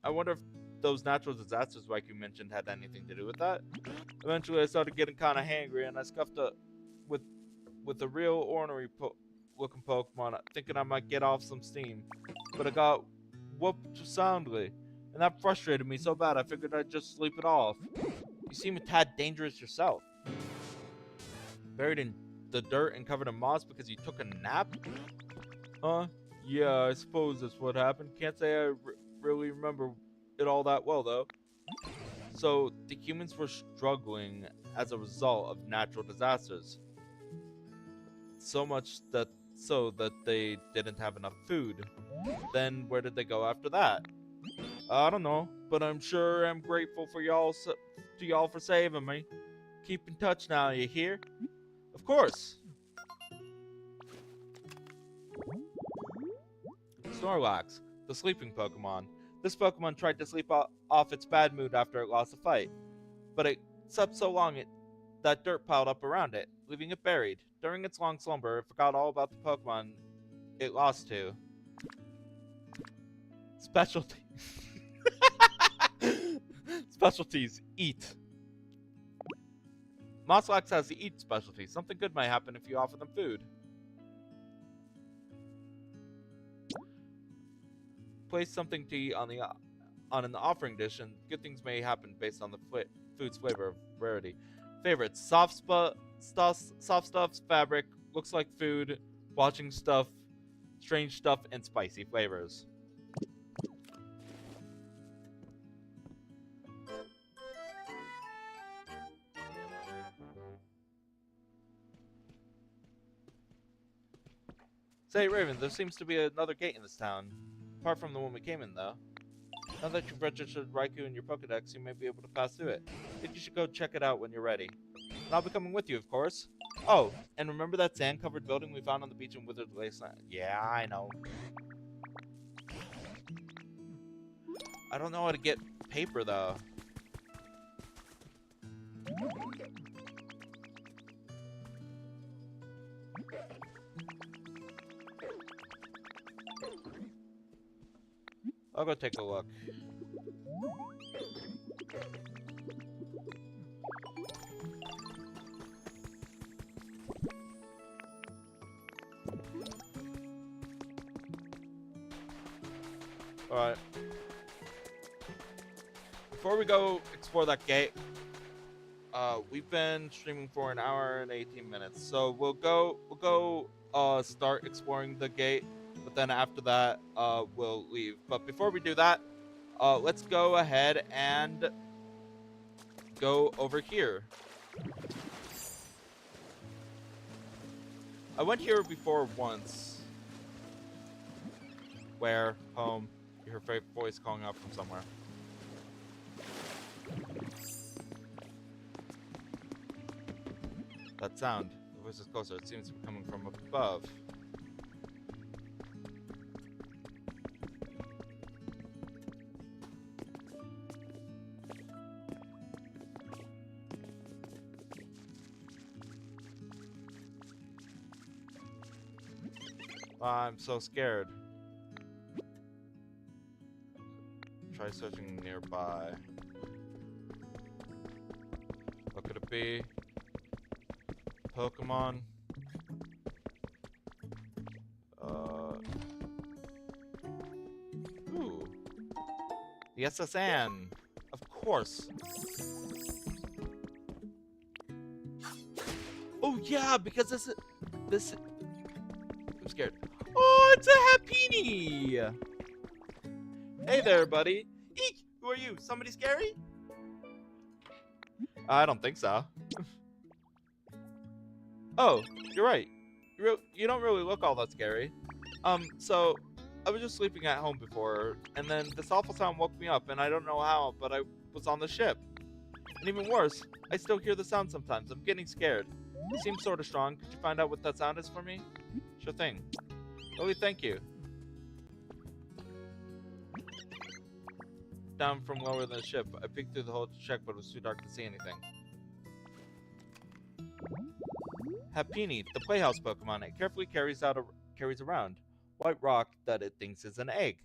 I wonder if those natural disasters like you mentioned had anything to do with that? Eventually, I started getting kind of hangry and I scuffed up with a real ornery looking Pokemon, thinking I might get off some steam. But I got whooped soundly, and that frustrated me so bad I figured I'd just sleep it off. You seem a tad dangerous yourself. Buried in the dirt and covered in moss because you took a nap? Huh? Yeah, I suppose that's what happened. Can't say I really remember it all that well, though. So, the humans were struggling as a result of natural disasters. So that they didn't have enough food. Then where did they go after that? I don't know, but I'm sure I'm grateful for y'all for saving me. Keep in touch now, you hear? Of course. Snorlax, the sleeping Pokemon. This Pokemon tried to sleep off its bad mood after it lost a fight, but it slept so long that dirt piled up around it, leaving it buried. During its long slumber, it forgot all about the Pokemon it lost to. Specialty. Specialties. Eat. Mosslax has the eat specialty. Something good might happen if you offer them food. Place something to eat on an offering dish, and good things may happen based on the food's flavor of rarity. Favorites: soft stuff, fabric, looks like food, watching stuff, strange stuff, and spicy flavors. Say, Raven, there seems to be another gate in this town. Apart from the one we came in, though. Now that you've registered Raikou in your Pokedex, you may be able to pass through it. I think you should go check it out when you're ready. And I'll be coming with you, of course. Oh, and remember that sand-covered building we found on the beach in Withered Wasteland? Yeah, I know. I don't know how to get paper, though. I'll go take a look. Alright. Before we go explore that gate, we've been streaming for an hour and 18 minutes. So we'll go start exploring the gate. But then after that, we'll leave. But before we do that, let's go ahead and go over here. I went here before once. Where? Home. You hear her voice calling out from somewhere. That sound. The voice is closer. It seems to be coming from above. I'm so scared. Try searching nearby. What could it be? Pokemon? Ooh. The SSN. Of course. Oh yeah, because this I'm scared. Oh, it's a Happini! Hey there, buddy. Eek! Who are you? Somebody scary? I don't think so. Oh, you're right. You don't really look all that scary. So, I was just sleeping at home before, and then this awful sound woke me up, and I don't know how, but I was on the ship. And even worse, I still hear the sound sometimes. I'm getting scared. It seems sort of strong. Could you find out what that sound is for me? Sure thing. Really, thank you. Down from lower than the ship. I peeked through the hole to check, but it was too dark to see anything. Happini, the playhouse Pokemon. It carefully carries around white rock that it thinks is an egg.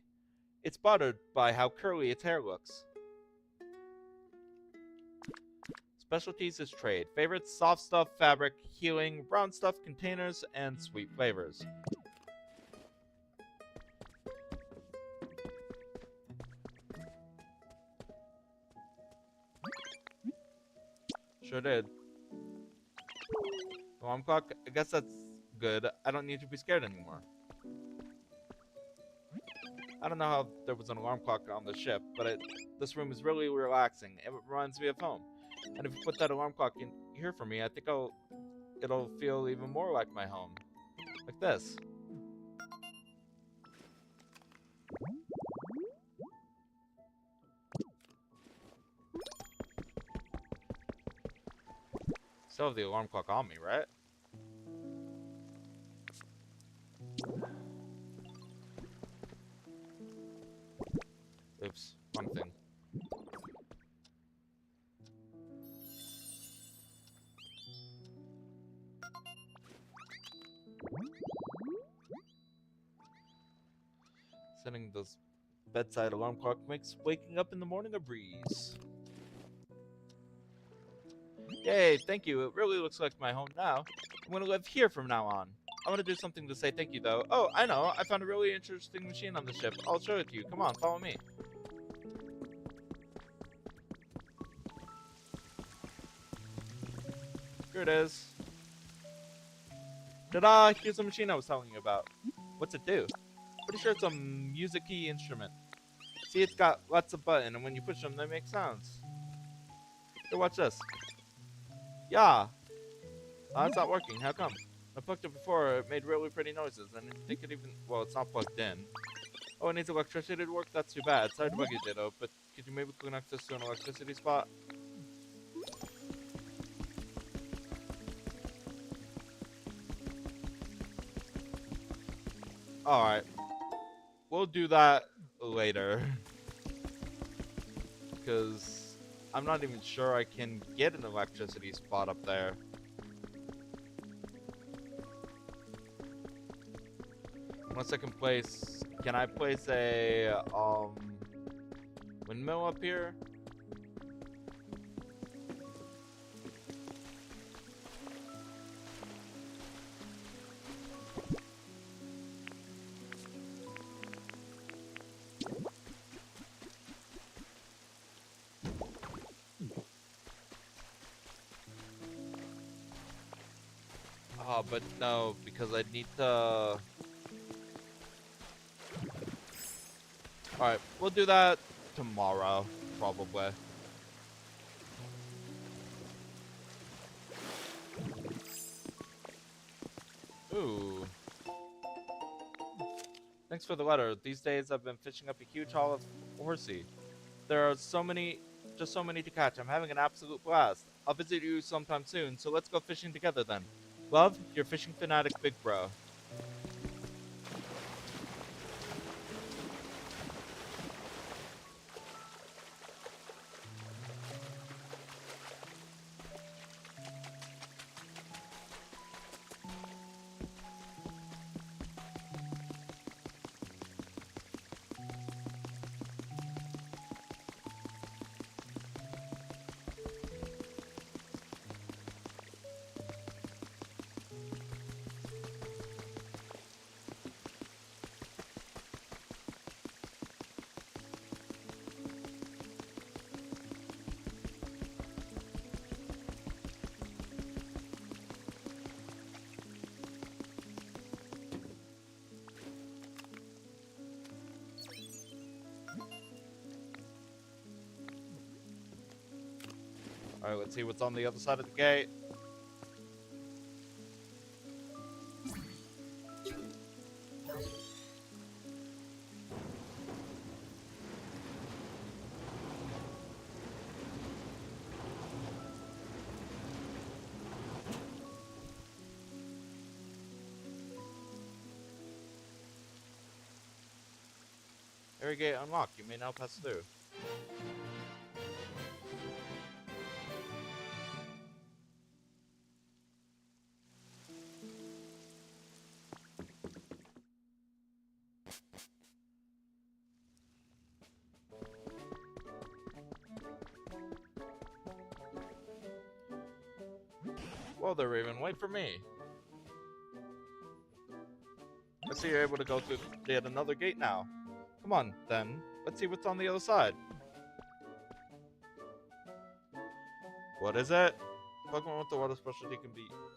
It's bothered by how curly its hair looks. Specialties is trade. Favorites: soft stuff, fabric, healing, brown stuff, containers, and sweet flavors. Sure did. Alarm clock? I guess that's good. I don't need to be scared anymore. I don't know how there was an alarm clock on the ship, but this room is really relaxing. It reminds me of home. And if you put that alarm clock in here for me, I think it'll feel even more like my home. Like this. Still have the alarm clock on me, right? Oops, wrong thing. Setting those bedside alarm clock makes waking up in the morning a breeze. Yay, thank you. It really looks like my home now. I'm gonna live here from now on. I want to do something to say thank you, though. Oh, I know. I found a really interesting machine on the ship. I'll show it to you. Come on, follow me. Here it is. Ta-da! Here's the machine I was telling you about. What's it do? Pretty sure it's a music-y instrument. See, it's got lots of buttons, and when you push them, they make sounds. Here, watch this. Yeah. Oh, it's not working. How come? I plugged it before. It made really pretty noises, and I think it even... Well, it's not plugged in. Oh, it needs electricity to work? That's too bad. Sorry to bug you, Ditto, but could you maybe connect this to an electricity spot? Alright. We'll do that later. Because I'm not even sure I can get an electricity spot up there. Unless I can place... Can I place a windmill up here? Oh, but no, because I need to... Alright, we'll do that tomorrow, probably. Ooh. Thanks for the letter. These days I've been fishing up a huge haul of horsey. There are so many, just so many to catch. I'm having an absolute blast. I'll visit you sometime soon, so let's go fishing together then. Love, your fishing fanatic big bro. Alright, let's see what's on the other side of the gate. Area gate unlocked. You may now pass through. Whoa there, Raven. Wait for me. I see you're able to go through yet another gate now. Come on, then. Let's see what's on the other side. What is it? Pokemon with the water specialty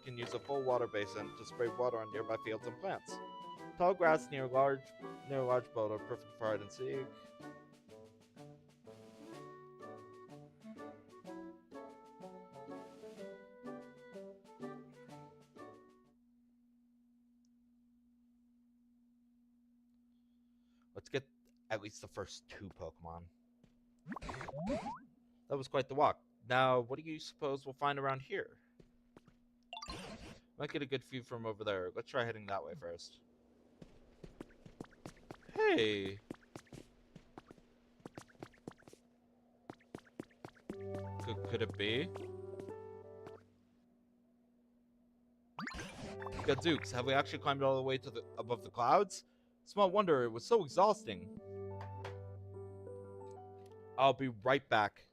can use a full water basin to spray water on nearby fields and plants. Tall grass near a large boulder, perfect for hide and seek. Let's get at least the first 2 Pokemon. That was quite the walk. Now, what do you suppose we'll find around here? Might get a good view from over there. Let's try heading that way first. Hey! Could it be? Gadzooks, have we actually climbed all the way to above the clouds? Small wonder, it was so exhausting. I'll be right back.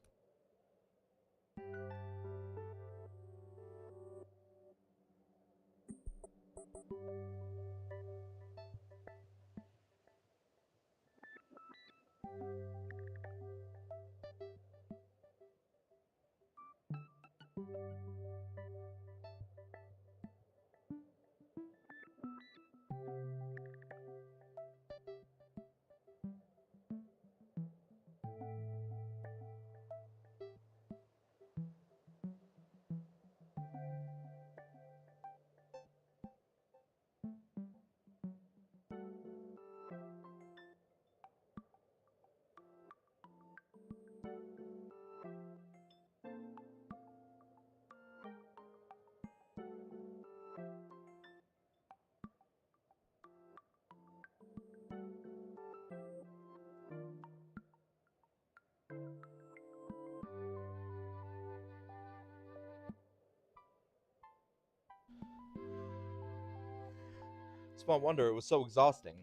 Small wonder, it was so exhausting.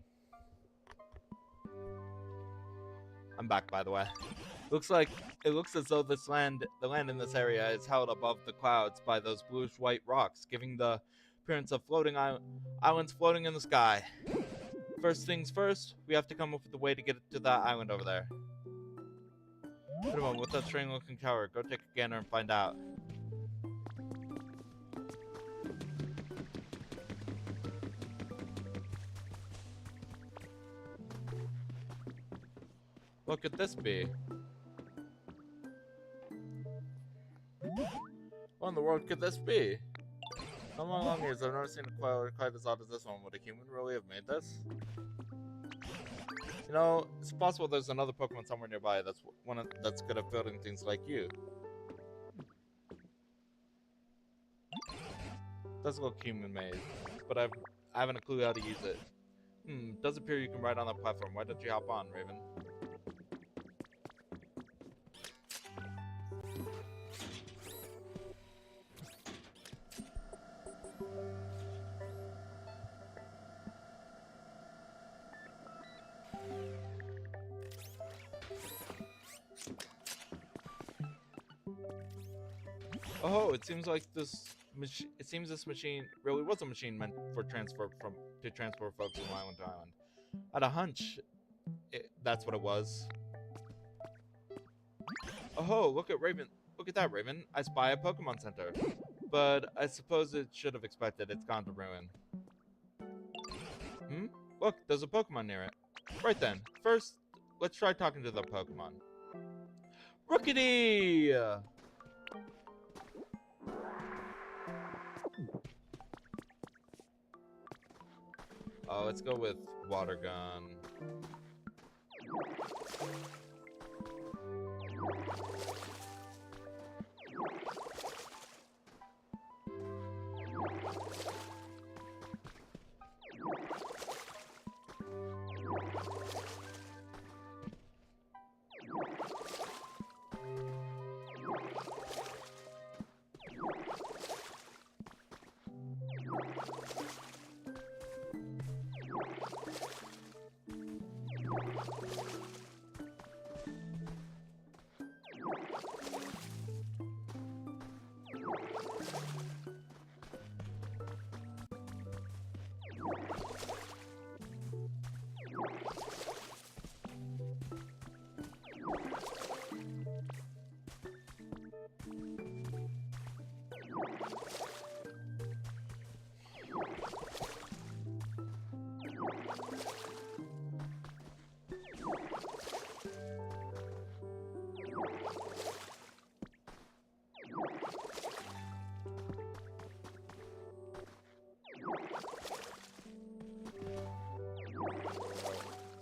I'm back, by the way. It looks as though the land in this area is held above the clouds by those bluish-white rocks, giving the appearance of floating islands floating in the sky. First things first, we have to come up with a way to get to that island over there. Wait a moment, what's that strange-looking tower? Go take a gander and find out. What could this be? What in the world could this be? So long years, I've never seen a quail quite as odd as this one. Would a human really have made this? You know, it's possible there's another Pokemon somewhere nearby that's good at building things like you. Does look human-made, but I haven't a clue how to use it. Does appear you can ride on that platform. Why don't you hop on, Raven? Oh, it seems like this machine really was a machine meant for to transport folks from island to island. I had a hunch that's what it was. Oh, look at Raven. Look at that, Raven. I spy a Pokemon Center. But I suppose it should have expected it's gone to ruin. Look, there's a Pokemon near it. Right then. First, let's try talking to the Pokemon. Rookity! Let's go with Water Gun.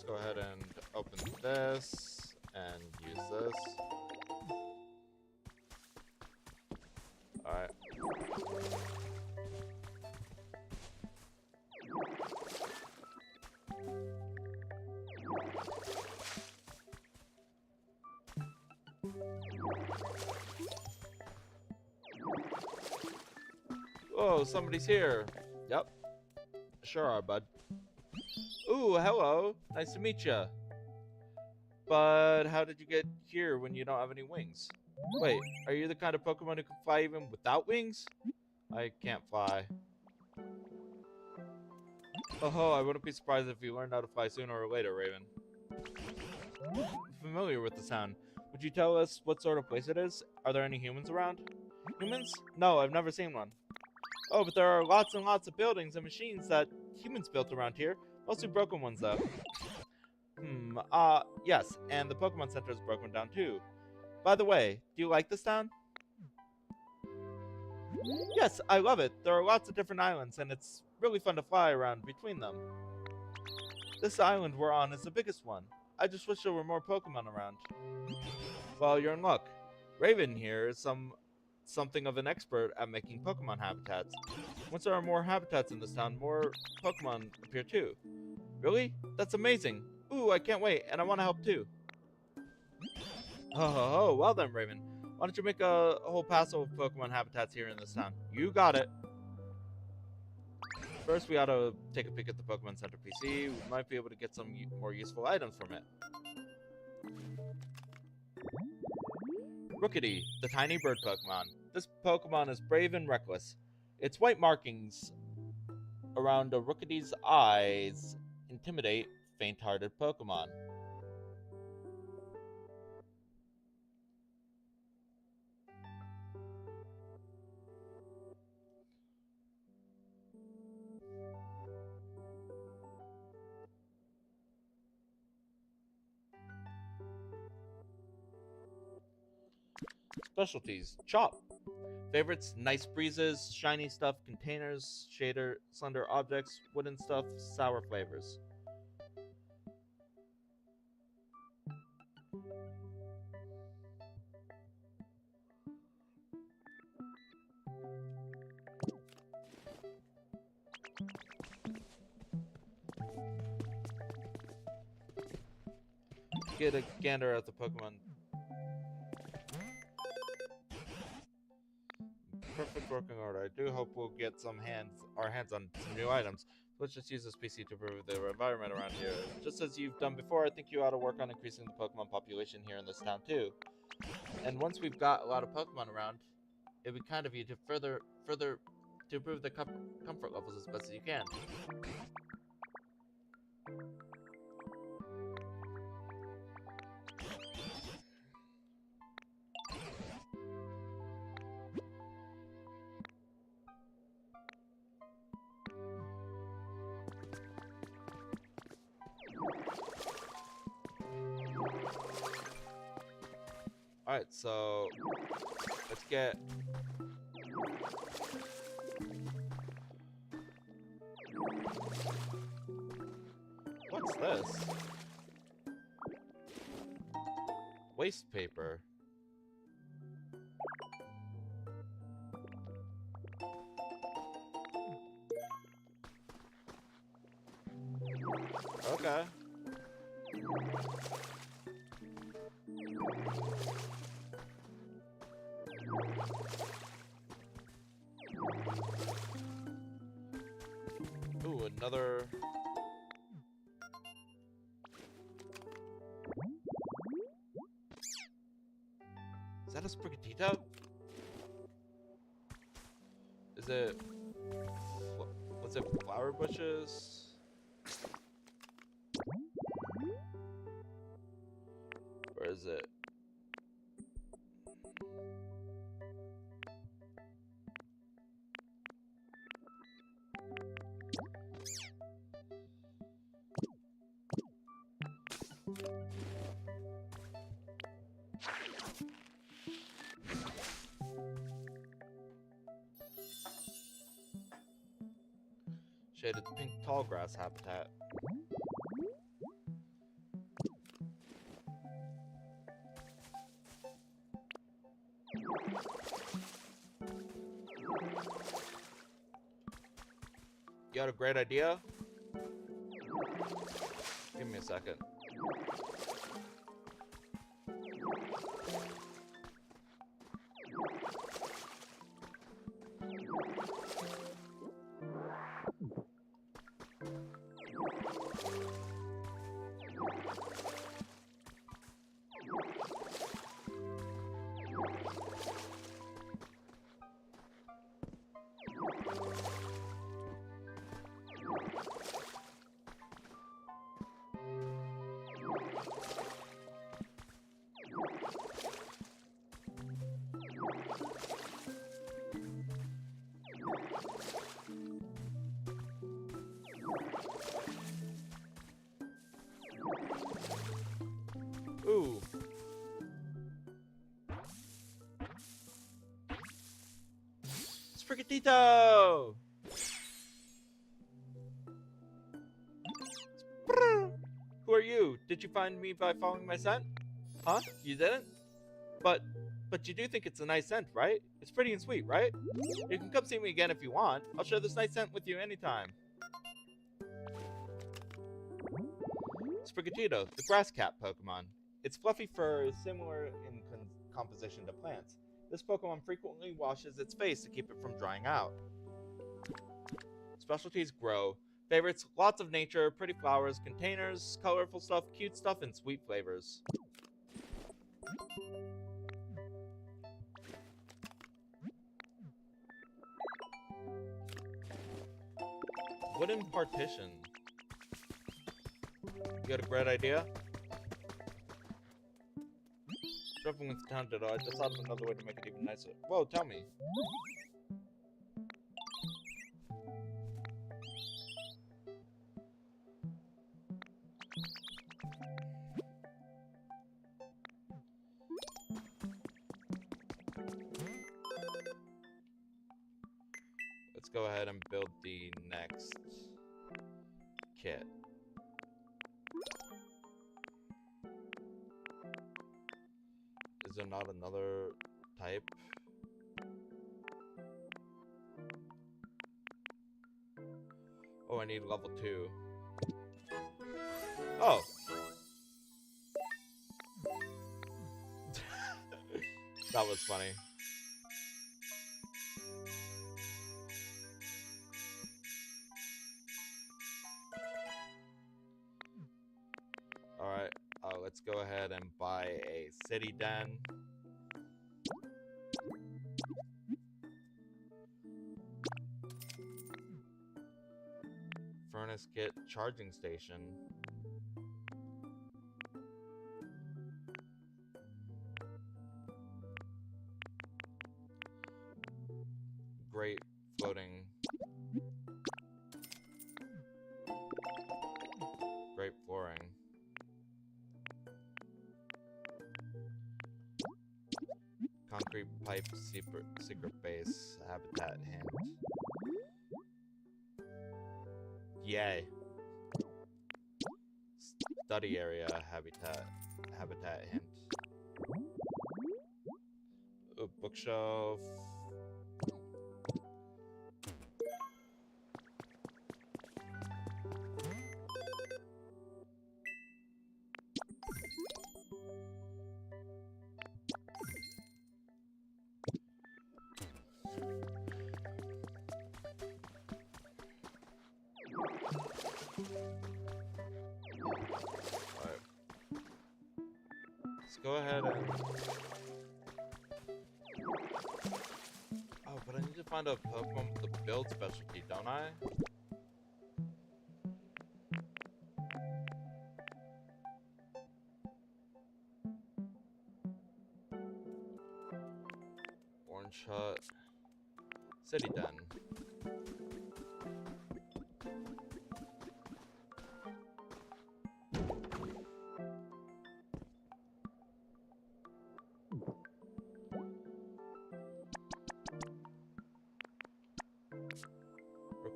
Let's go ahead and open this and use this. Alright. Oh, somebody's here. Yep. Sure are, bud. Ooh, hello. Nice to meet ya. But how did you get here when you don't have any wings? Wait, are you the kind of Pokemon who can fly even without wings? I can't fly. Oh, I wouldn't be surprised if you learned how to fly sooner or later, Raven. I'm familiar with the sound. Would you tell us what sort of place it is? Are there any humans around? Humans? No, I've never seen one. Oh, but there are lots and lots of buildings and machines that humans built around here. Mostly broken ones, though. Yes, and the Pokemon Center is broken down, too. By the way, do you like this town? Yes, I love it. There are lots of different islands, and it's really fun to fly around between them. This island we're on is the biggest one. I just wish there were more Pokemon around. Well, you're in luck. Raven here is something of an expert at making Pokemon habitats. Once there are more habitats in this town, more Pokemon appear too. Really? That's amazing. Ooh, I can't wait, and I want to help too. Oh, well then, Raven. Why don't you make a whole passel of Pokemon habitats here in this town? You got it. First, we ought to take a peek at the Pokemon Center PC. We might be able to get some more useful items from it. Rookity, the tiny bird Pokemon. This Pokemon is brave and reckless. Its white markings around a Rookity's eyes intimidate faint-hearted Pokemon. Specialties: chop. Favorites: nice breezes, shiny stuff, containers, shader, slender objects, wooden stuff, sour flavors. Get a gander at the Pokemon. Perfect working order. I do hope we'll get our hands on some new items. Let's just use this PC to improve the environment around here. Just as you've done before, I think you ought to work on increasing the Pokemon population here in this town too. And once we've got a lot of Pokemon around, it'd be kind of you to further to improve the comfort levels as best as you can. Alright, so let's get what's this? Waste paper. Okay. Ooh, another. Is that a Sprigatito? Is it? Was it flower bushes? Or is it? Shaded pink tall grass habitat. You got a great idea? Give me a second. Ooh. Sprigatito! Who are you? Did you find me by following my scent? Huh? You didn't? But you do think it's a nice scent, right? It's pretty and sweet, right? You can come see me again if you want. I'll share this nice scent with you anytime. Sprigatito, the grass cat Pokemon. Its fluffy fur is similar in composition to plants. This Pokemon frequently washes its face to keep it from drying out. Specialties: grow. Favorites: lots of nature, pretty flowers, containers, colorful stuff, cute stuff, and sweet flavors. Wooden partition. You got a great idea? Struggling with the town ditto, I just thought of another way to make it even nicer. Whoa, tell me. go ahead and build the next kit. Is there not another type? Oh, I need level 2. Oh! That was funny. Alright, let's go ahead and buy a city den. Furnace kit, charging station. Great floating. Great flooring. Concrete pipe secret base habitat hint. Yay. Study area habitat hint. Ooh, bookshelf. Go ahead and... Oh, but I need to find a Pokemon with the build specialty, don't I? Orange Hut. City Den.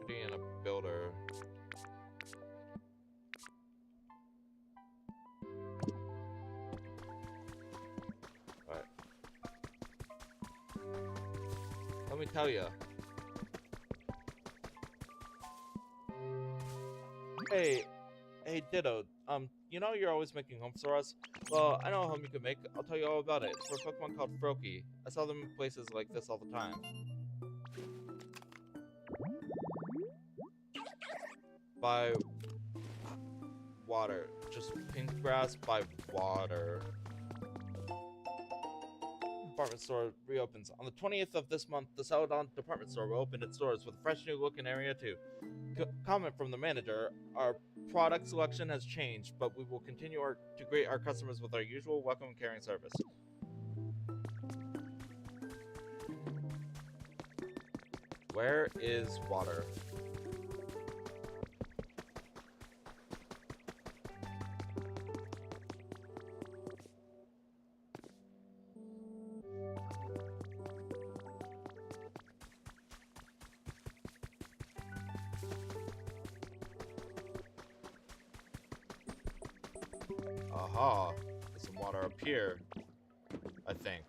And a builder. Alright. Let me tell you. Hey, Ditto. You know you're always making homes for us? Well, I know a home you can make. I'll tell you all about it. It's for a Pokemon called Froakie. I saw them in places like this all the time. By water. Just pink grass by water. Department store reopens. On the 20th of this month, the Celadon department store will open its doors with a fresh new look in area 2. Comment from the manager, our product selection has changed, but we will continue to greet our customers with our usual welcome and caring service. Where is water? Aha, there's some water up here, I think.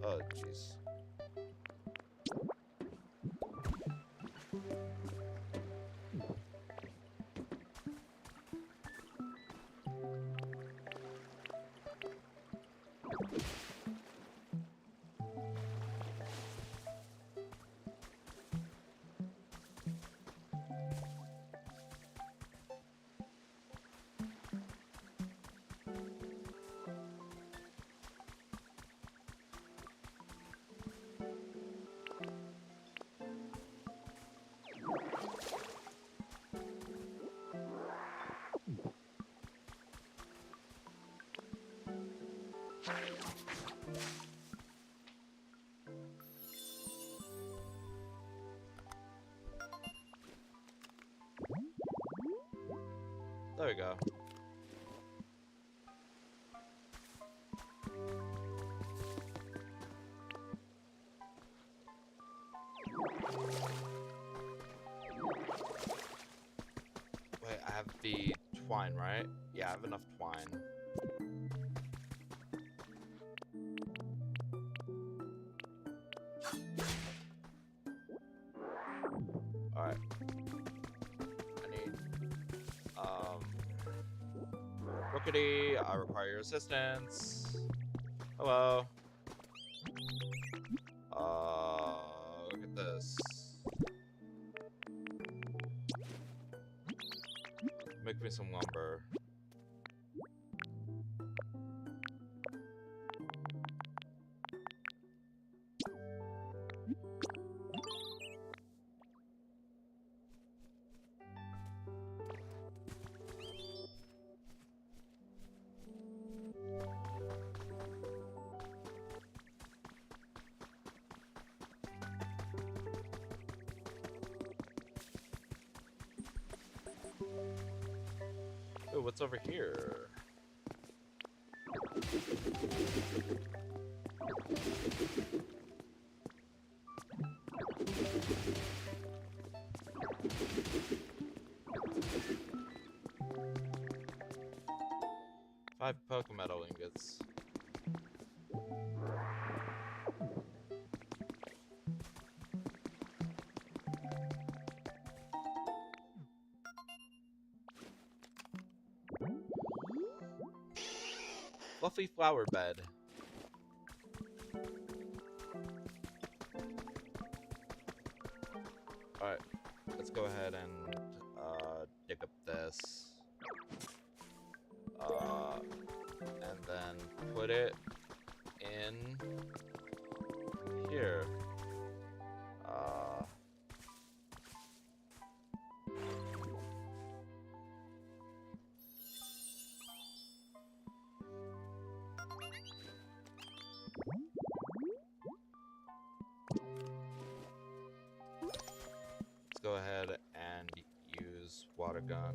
Oh, jeez. There we go. have the twine, right? Yeah, I have enough twine. Alright. I need, Rookity, I require your assistance. Hello. Look at this. Make me some lumber. Ooh, what's over here? Five Pokemetal ingots. Fluffy flower bed. Alright, let's go ahead and dig up this. And then put it in here. Let's go ahead and use water gun.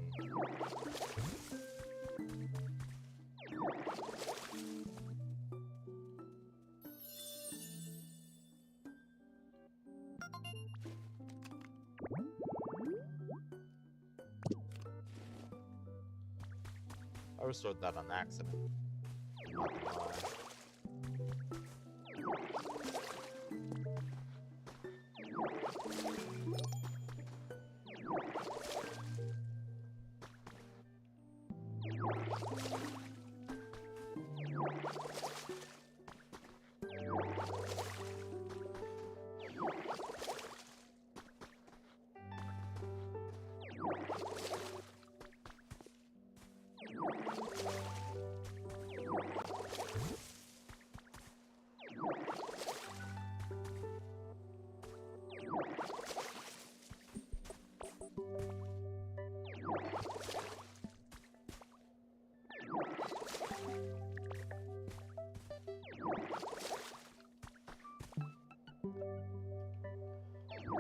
I restored that on accident. Not gonna lie.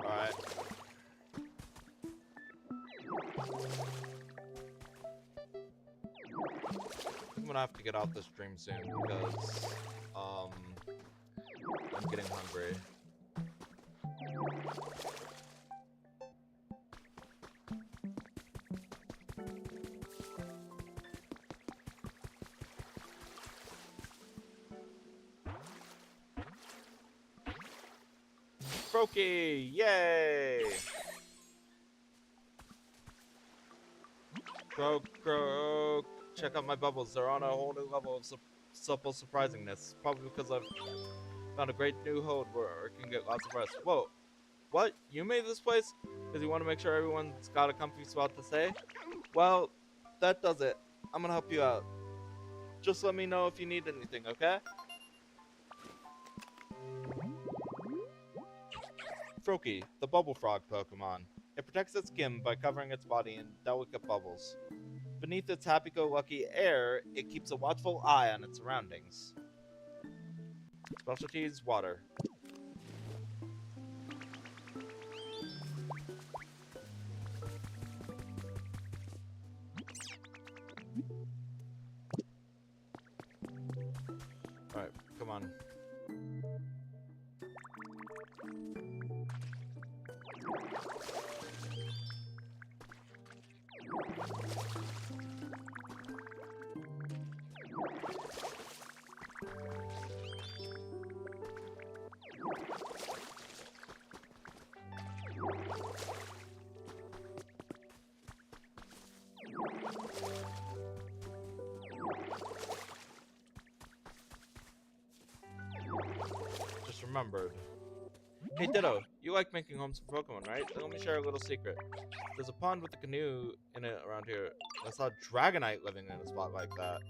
Alright. I'm gonna have to get off this stream soon because I'm getting hungry. Croaky! Yay! Croak. Check out my bubbles. They're on a whole new level of supple surprisingness. Probably because I've found a great new hold where I can get lots of rest. Whoa. What? You made this place? Because you want to make sure everyone's got a comfy spot to stay? Well, that does it. I'm gonna help you out. Just let me know if you need anything, okay? Froakie, the bubble frog Pokemon. It protects its skin by covering its body in delicate bubbles. Beneath its happy-go-lucky air, it keeps a watchful eye on its surroundings. Specialty is water. Alright, come on. remembered. Hey Ditto, you like making homes for Pokemon, right? Then let me share a little secret. There's a pond with a canoe in it around here. I saw Dragonite living in a spot like that.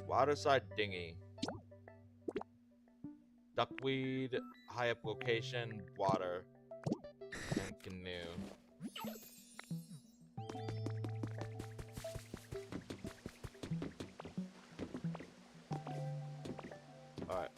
Waterside dinghy. Duckweed, high up location, water, and canoe. Alright.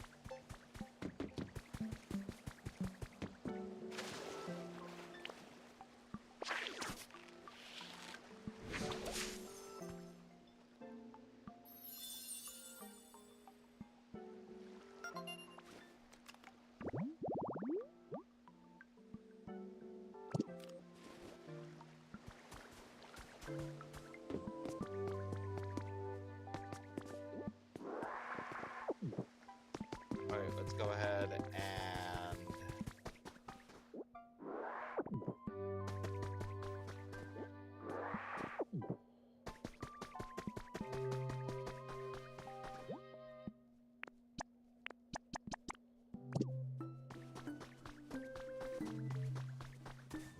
Alright, let's go ahead and...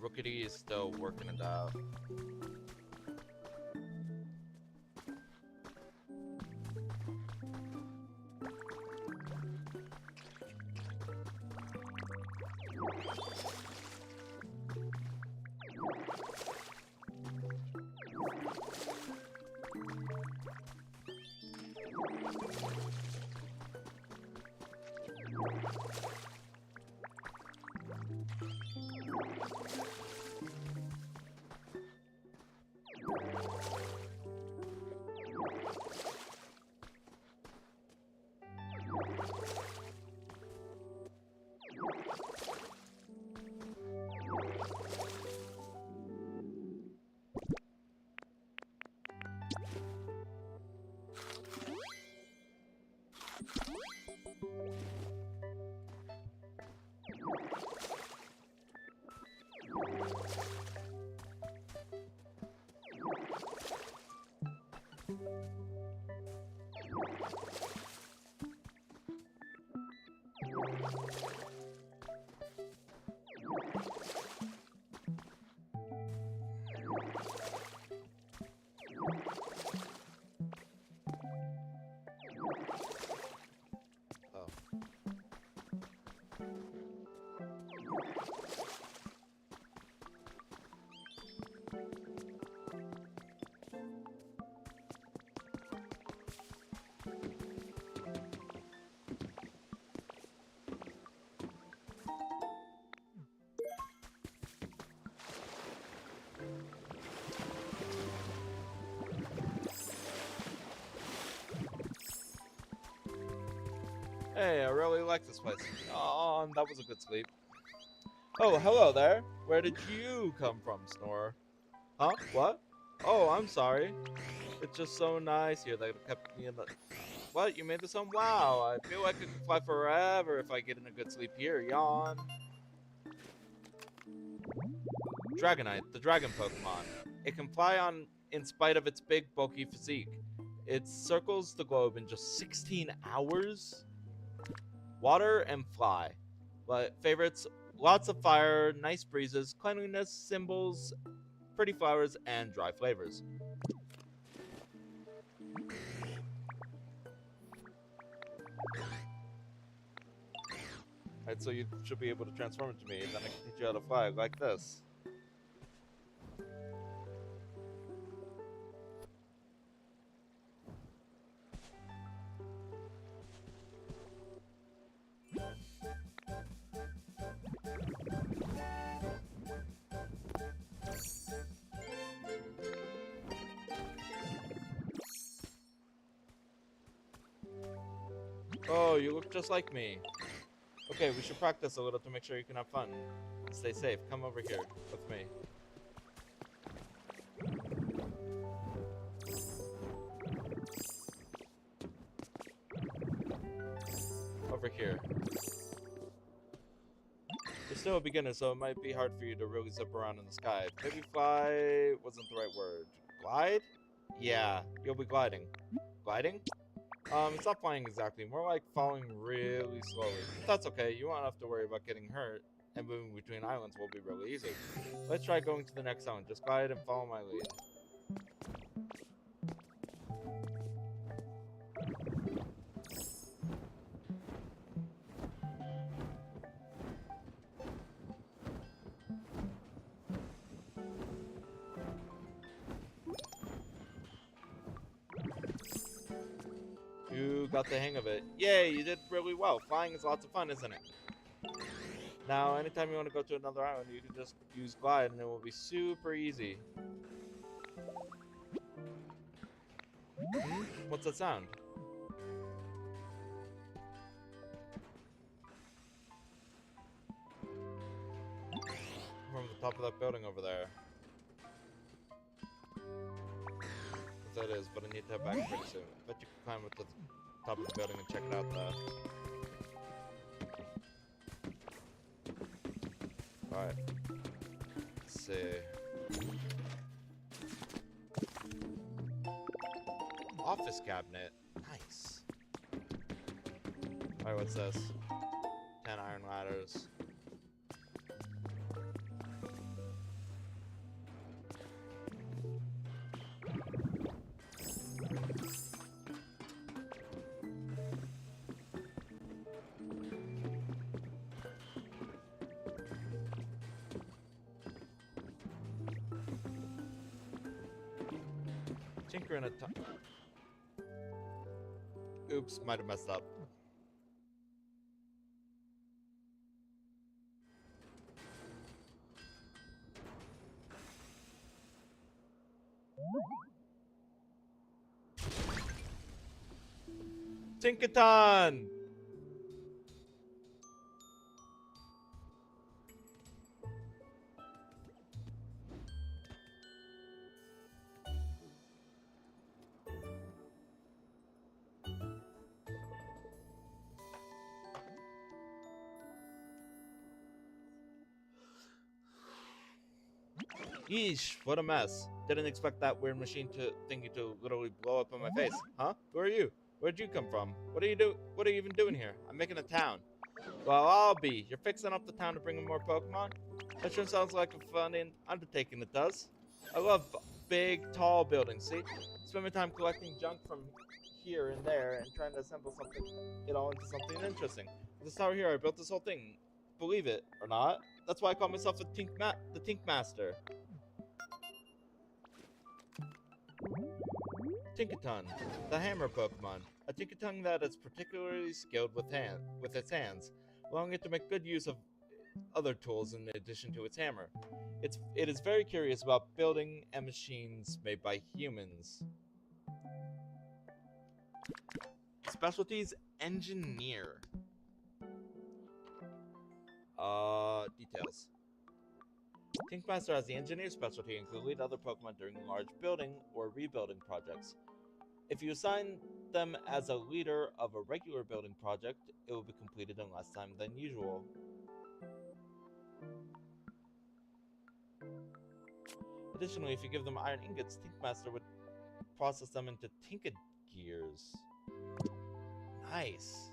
Rookity is still working it out. Hey, I really like this place. Oh, that was a good sleep. Oh, hello there. Where did you come from, Snorer? Huh? What? Oh, I'm sorry. It's just so nice here that it kept me in the... What? You made this home? Wow, I feel like I could fly forever if I get in a good sleep here. Yawn. Dragonite, the dragon Pokemon. It can fly on in spite of its big, bulky physique. It circles the globe in just 16 hours? Water and fly. But favorites, lots of fire, nice breezes, cleanliness, symbols, pretty flowers, and dry flavors. Alright, so you should be able to transform into me, and then I can teach you how to fly like this. Oh, you look just like me. Okay, we should practice a little to make sure you can have fun and stay safe. Come over here with me. Over here. You're still a beginner, so it might be hard for you to really zip around in the sky. Maybe fly wasn't the right word. Glide? Yeah, you'll be gliding. Gliding? It's not flying exactly, more like falling really slowly. But that's okay, you won't have to worry about getting hurt, and moving between islands will be really easy. Let's try going to the next island. Just glide and follow my lead. You got the hang of it. Yay, you did really well. Flying is lots of fun, isn't it? Now, anytime you want to go to another island, you can just use glide and it will be super easy. What's that sound? From the top of that building over there. What that is, but I need to head back pretty soon. I bet you can climb up to the top of the building and check it out though. Alright. Let's see. Office cabinet. Nice. Alright, what's this? 10 iron ladders. Tinker in a Oops, might have messed up. Tinkaton! Yeesh, what a mess. Didn't expect that weird machine thingy to literally blow up in my face. Huh? Who are you? Where'd you come from? What are you even doing here? I'm making a town. Well, I'll be. You're fixing up the town to bring in more Pokemon? That sure sounds like a fun undertaking, it does. I love big, tall buildings, see? Spend my time collecting junk from here and there and trying to assemble it all into something interesting. With this tower here, I built this whole thing. Believe it or not, that's why I call myself the Tink Master. Tinkaton, the hammer Pokemon. A Tinkaton that is particularly skilled with its hands, allowing it to make good use of other tools in addition to its hammer. It is very curious about building and machines made by humans. Specialties engineer. Details. Tinkmaster has the engineer specialty and can lead other Pokemon during large building or rebuilding projects. If you assign them as a leader of a regular building project, it will be completed in less time than usual. Additionally, if you give them iron ingots, Tinkmaster would process them into Tinked gears. Nice.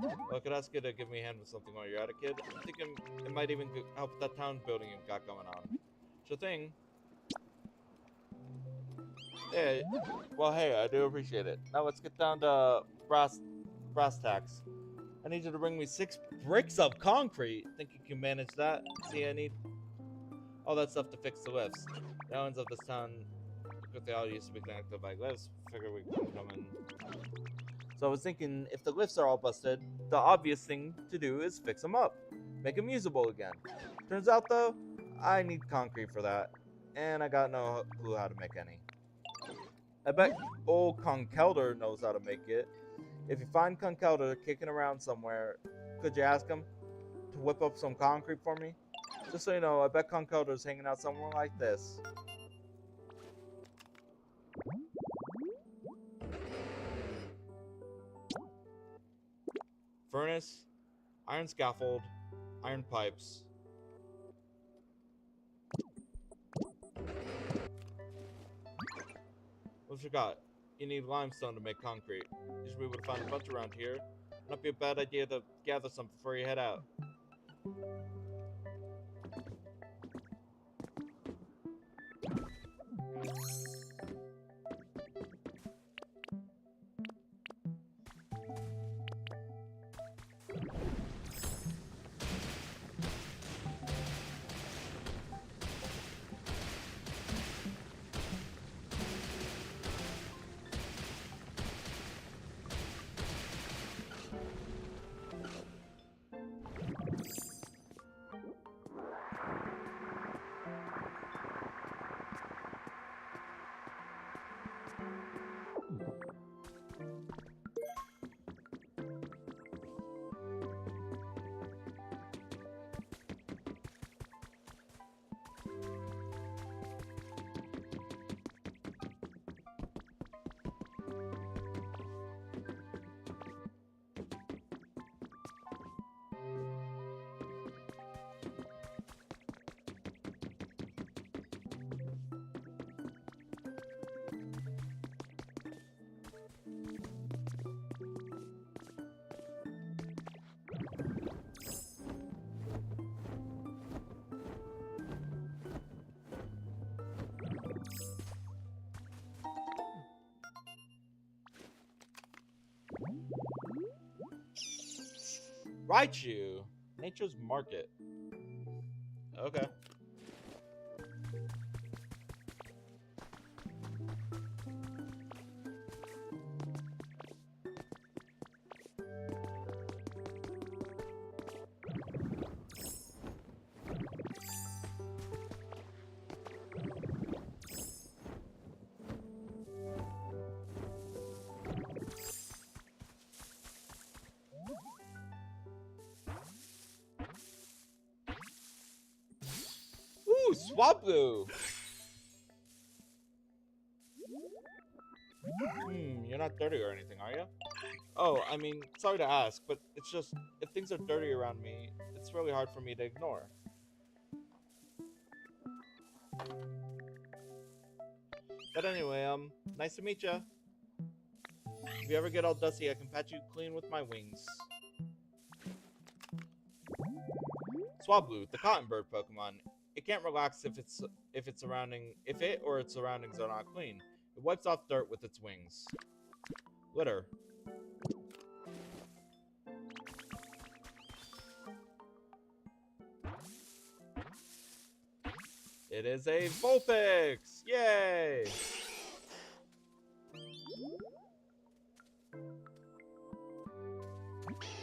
Well, I could ask you to give me a hand with something while you're at it, kid. I'm thinking it might even help with that town building you've got going on. Sure thing. Hey, well, hey, I do appreciate it. Now let's get down to brass tacks. I need you to bring me 6 bricks of concrete. Think you can manage that? See, I need all that stuff to fix the lifts. The islands of this town, because they all used to be connected by lifts, figure we can come in. So I was thinking, if the lifts are all busted, the obvious thing to do is fix them up. Make them usable again. Turns out, though, I need concrete for that. And I got no clue how to make any. I bet old Conkelder knows how to make it. If you find Conkelder kicking around somewhere, could you ask him to whip up some concrete for me? Just so you know, I bet Conkelder's hanging out somewhere like this. Furnace, iron scaffold, iron pipes. forgot. You need limestone to make concrete. You should be able to find a bunch around here. Not be a bad idea to gather some before you head out. Raichu! Nature's Market. Okay. Ooh, Swablu! You're not dirty or anything, are you? Oh, I mean, sorry to ask, but it's just, if things are dirty around me, it's really hard for me to ignore. But anyway, nice to meet ya. If you ever get all dusty, I can patch you clean with my wings. Swablu, the cotton bird Pokemon. It can't relax if its surroundings are not clean. It wipes off dirt with its wings. Litter. It is a Vulpix! Yay!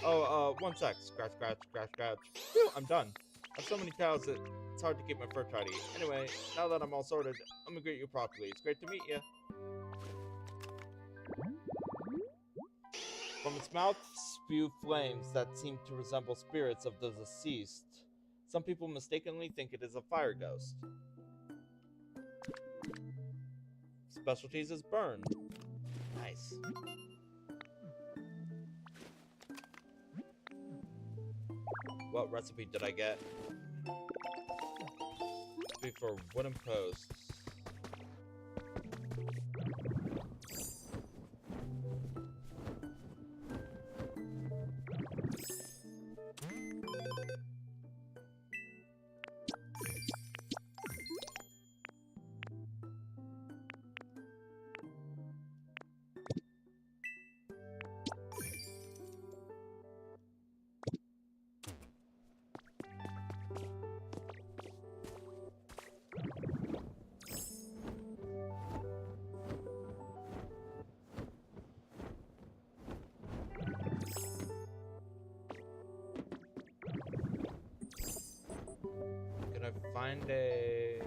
Oh, one sec. Scratch, scratch, scratch, scratch. Phew, I'm done. I have so many cows that it's hard to keep my fur tidy. Anyway, now that I'm all sorted, I'm gonna greet you properly. It's great to meet you. From its mouth spew flames that seem to resemble spirits of the deceased. Some people mistakenly think it is a fire ghost. Specialties is burned. Nice. What recipe did I get? Recipe for wooden posts. Can I find a...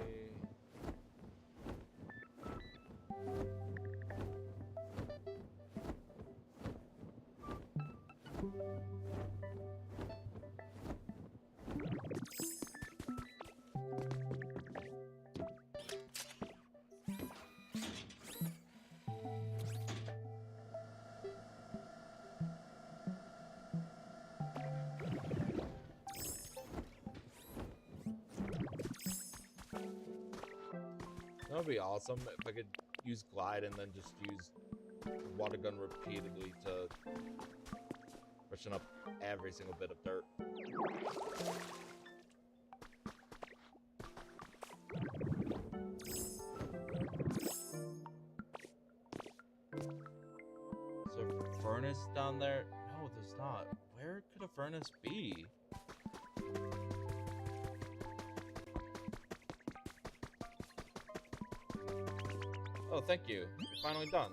That would be awesome if I could use glide and then just use water gun repeatedly to freshen up every single bit of dirt. Is there a furnace down there? No, there's not. Where could a furnace be? Oh, thank you. You're finally done.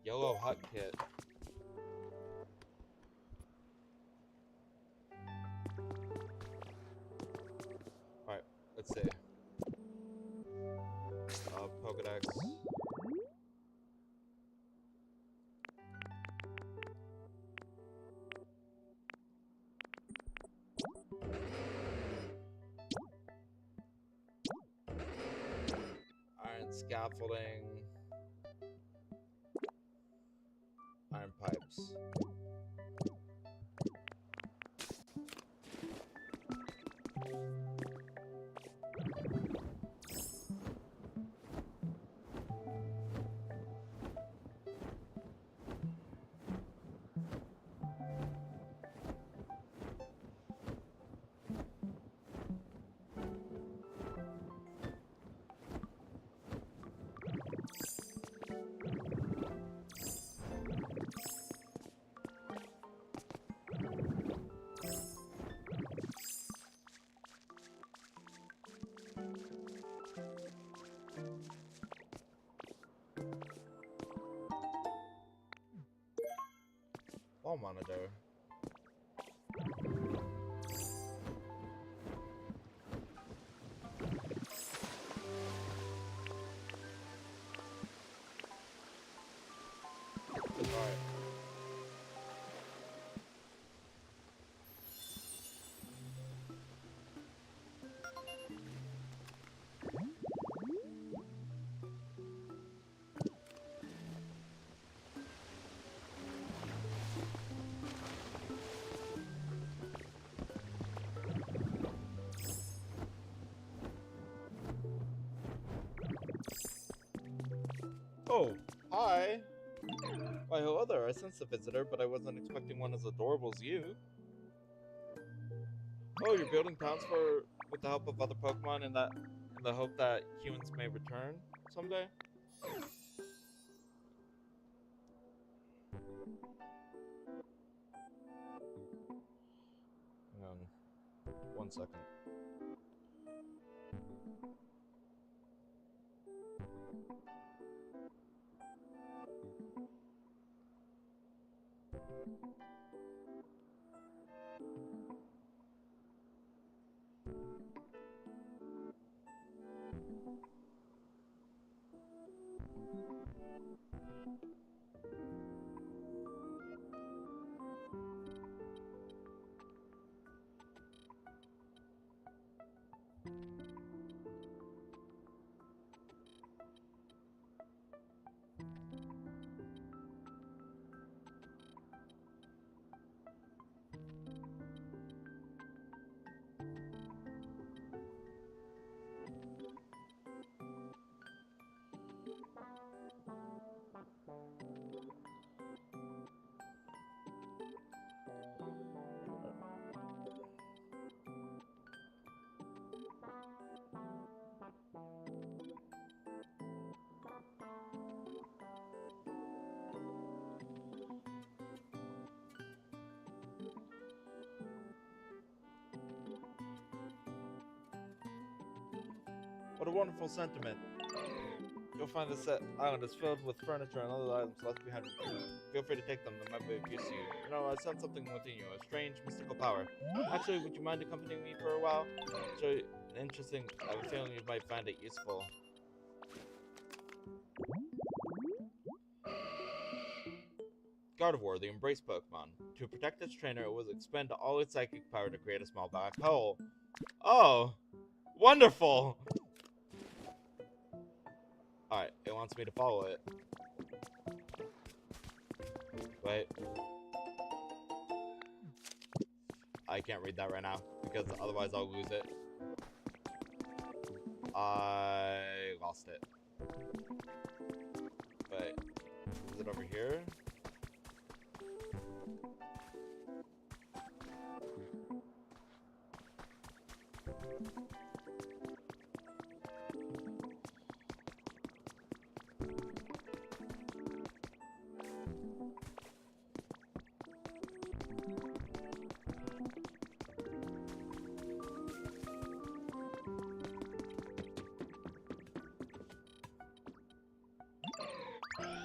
Yellow hut kit. Alright, let's see. Pokedex. Iron scaffolding. Iron pipes. Wall monitor. Alright. Oh, hi. Why, hello there. I sensed a visitor, but I wasn't expecting one as adorable as you. Oh, you're building towns with the help of other Pokemon in the hope that humans may return someday? Hang on. 1 second. What a wonderful sentiment. You'll find this island is filled with furniture and other items left behind. Feel free to take them. They might be of use to you. You know, I sense something within you, a strange mystical power. Actually, would you mind accompanying me for a while? Show you an interesting. I have a feeling you might find it useful. Gardevoir, the embrace Pokemon. To protect its trainer, it will expend all its psychic power to create a small black hole. Oh, wonderful! Alright, it wants me to follow it. Wait. I can't read that right now, because otherwise I'll lose it. I lost it. Wait. Is it over here?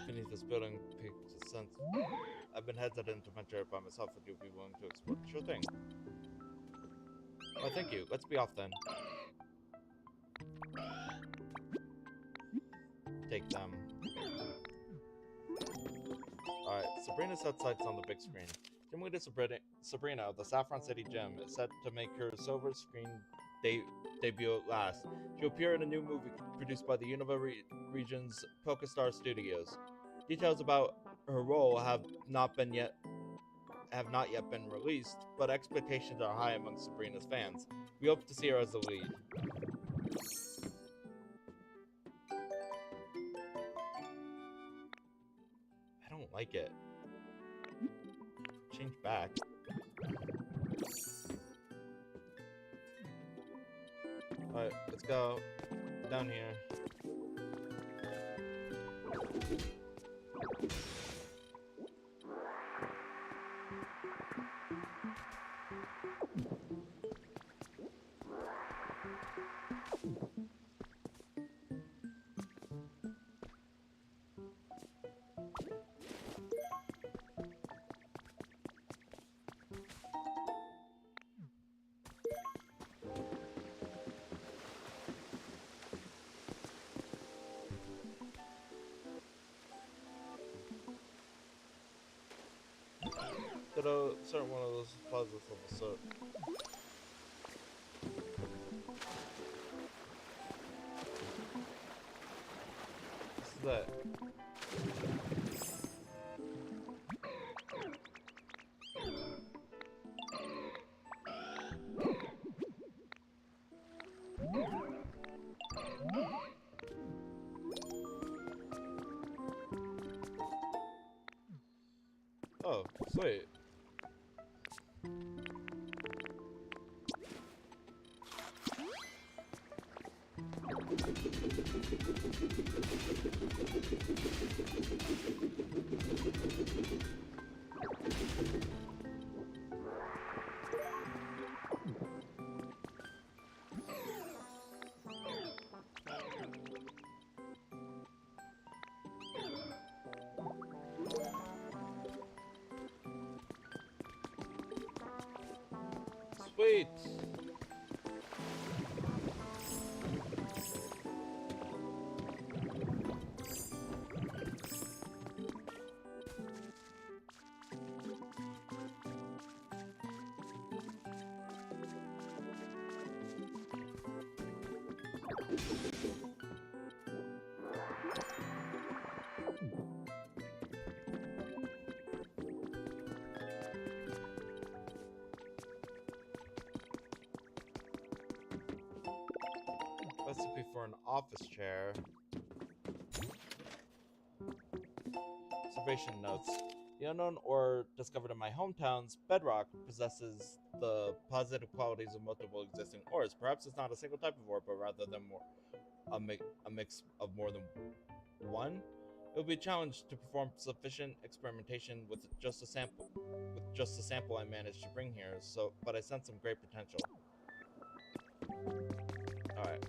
Beneath this building peaks a sense. I've been hesitant to venture it by myself. Would you be willing to explore? Sure thing. Oh, thank you. Let's be off then. Take them. Alright, Sabrina sets sights on the big screen. Similarly to Sabrina, the Saffron City Gym is set to make her silver screen debut at last. She'll appear in a new movie produced by the Unova region's Pokestar Studios. Details about her role have not yet been released, but expectations are high among Sabrina's fans. We hope to see her as the lead. I don't like it. Change back. Alright, let's go down here. Did a certain one of those puzzles level, so what's that? Oh, sweet. Sweet. Recipe for an office chair. Observation notes. The unknown ore discovered in my hometown's bedrock possesses the positive qualities of multiple existing ores. Perhaps it's not a single type of ore, but rather than a mix of more than one. It will be a challenge to perform sufficient experimentation with just a sample I managed to bring here. But I sense some great potential. All right.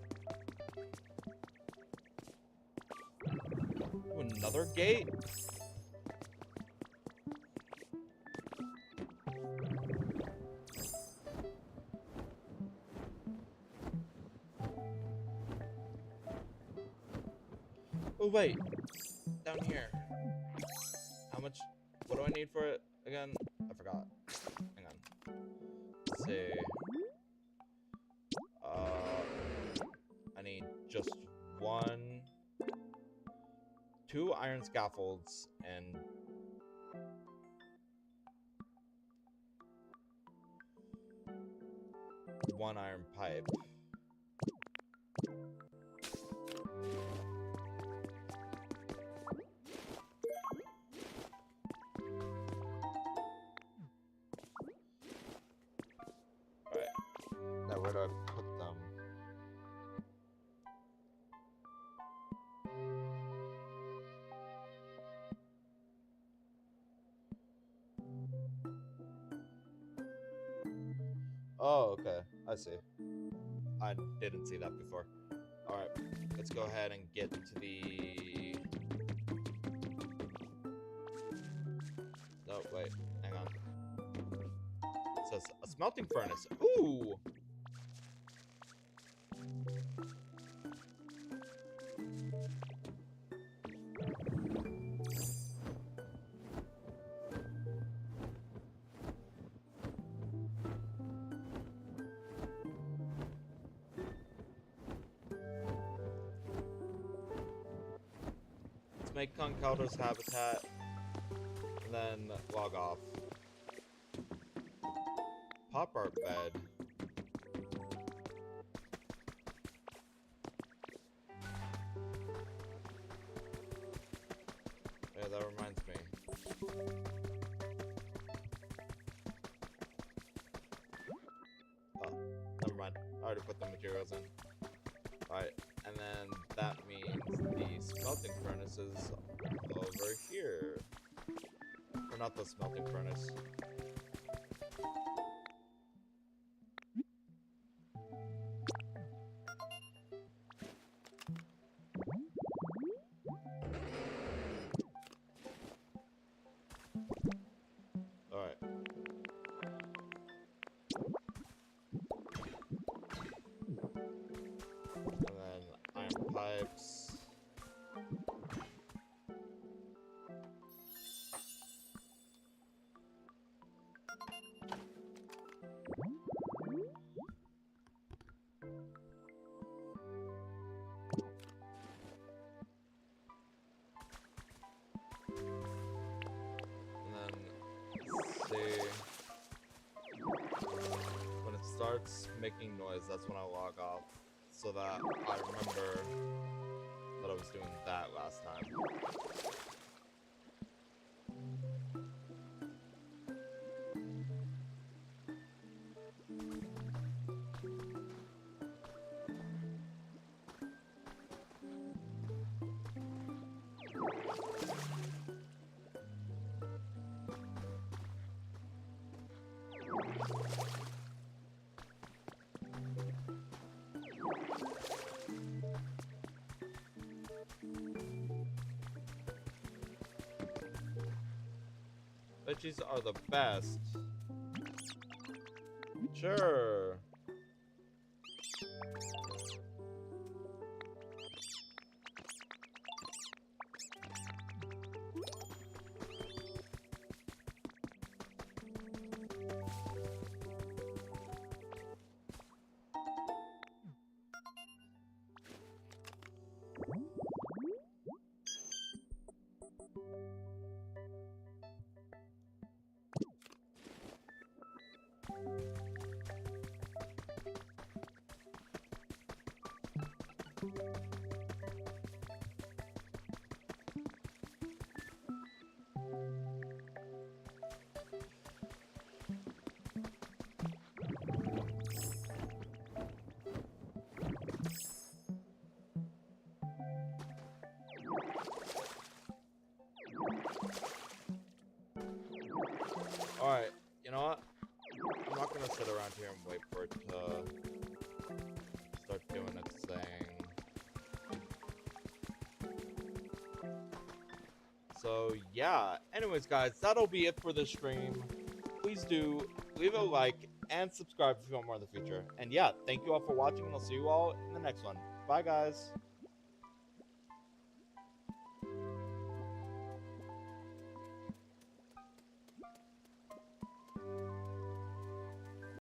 Ooh, another gate? Oh, wait. Down here. How much? What do I need for it again? I forgot. Hang on. Let's see. I need just 2 iron scaffolds and 1 iron pipe. Now where do I put them? Oh, okay. I see. I didn't see that before. Alright, let's go ahead and get to the... No, wait. Hang on. It says a smelting furnace. Ooh! Make Conkalder's habitat, and then log off. Pop art bed. Yeah, that reminds me. Oh, never mind. I already put the materials in. Alright, and then that means the smelting furnace is over here. Or not the smelting furnace. Alright. And then iron pipes. When it starts making noise, that's when I log off, so that I remember that I was doing that last time. Veggies are the best. Sure. Alright, you know what? I'm not gonna sit around here and wait for it to start doing its thing. So yeah, anyways guys, that'll be it for this stream. Please do leave a like and subscribe if you want more in the future. And yeah, thank you all for watching, and I'll see you all in the next one. Bye guys.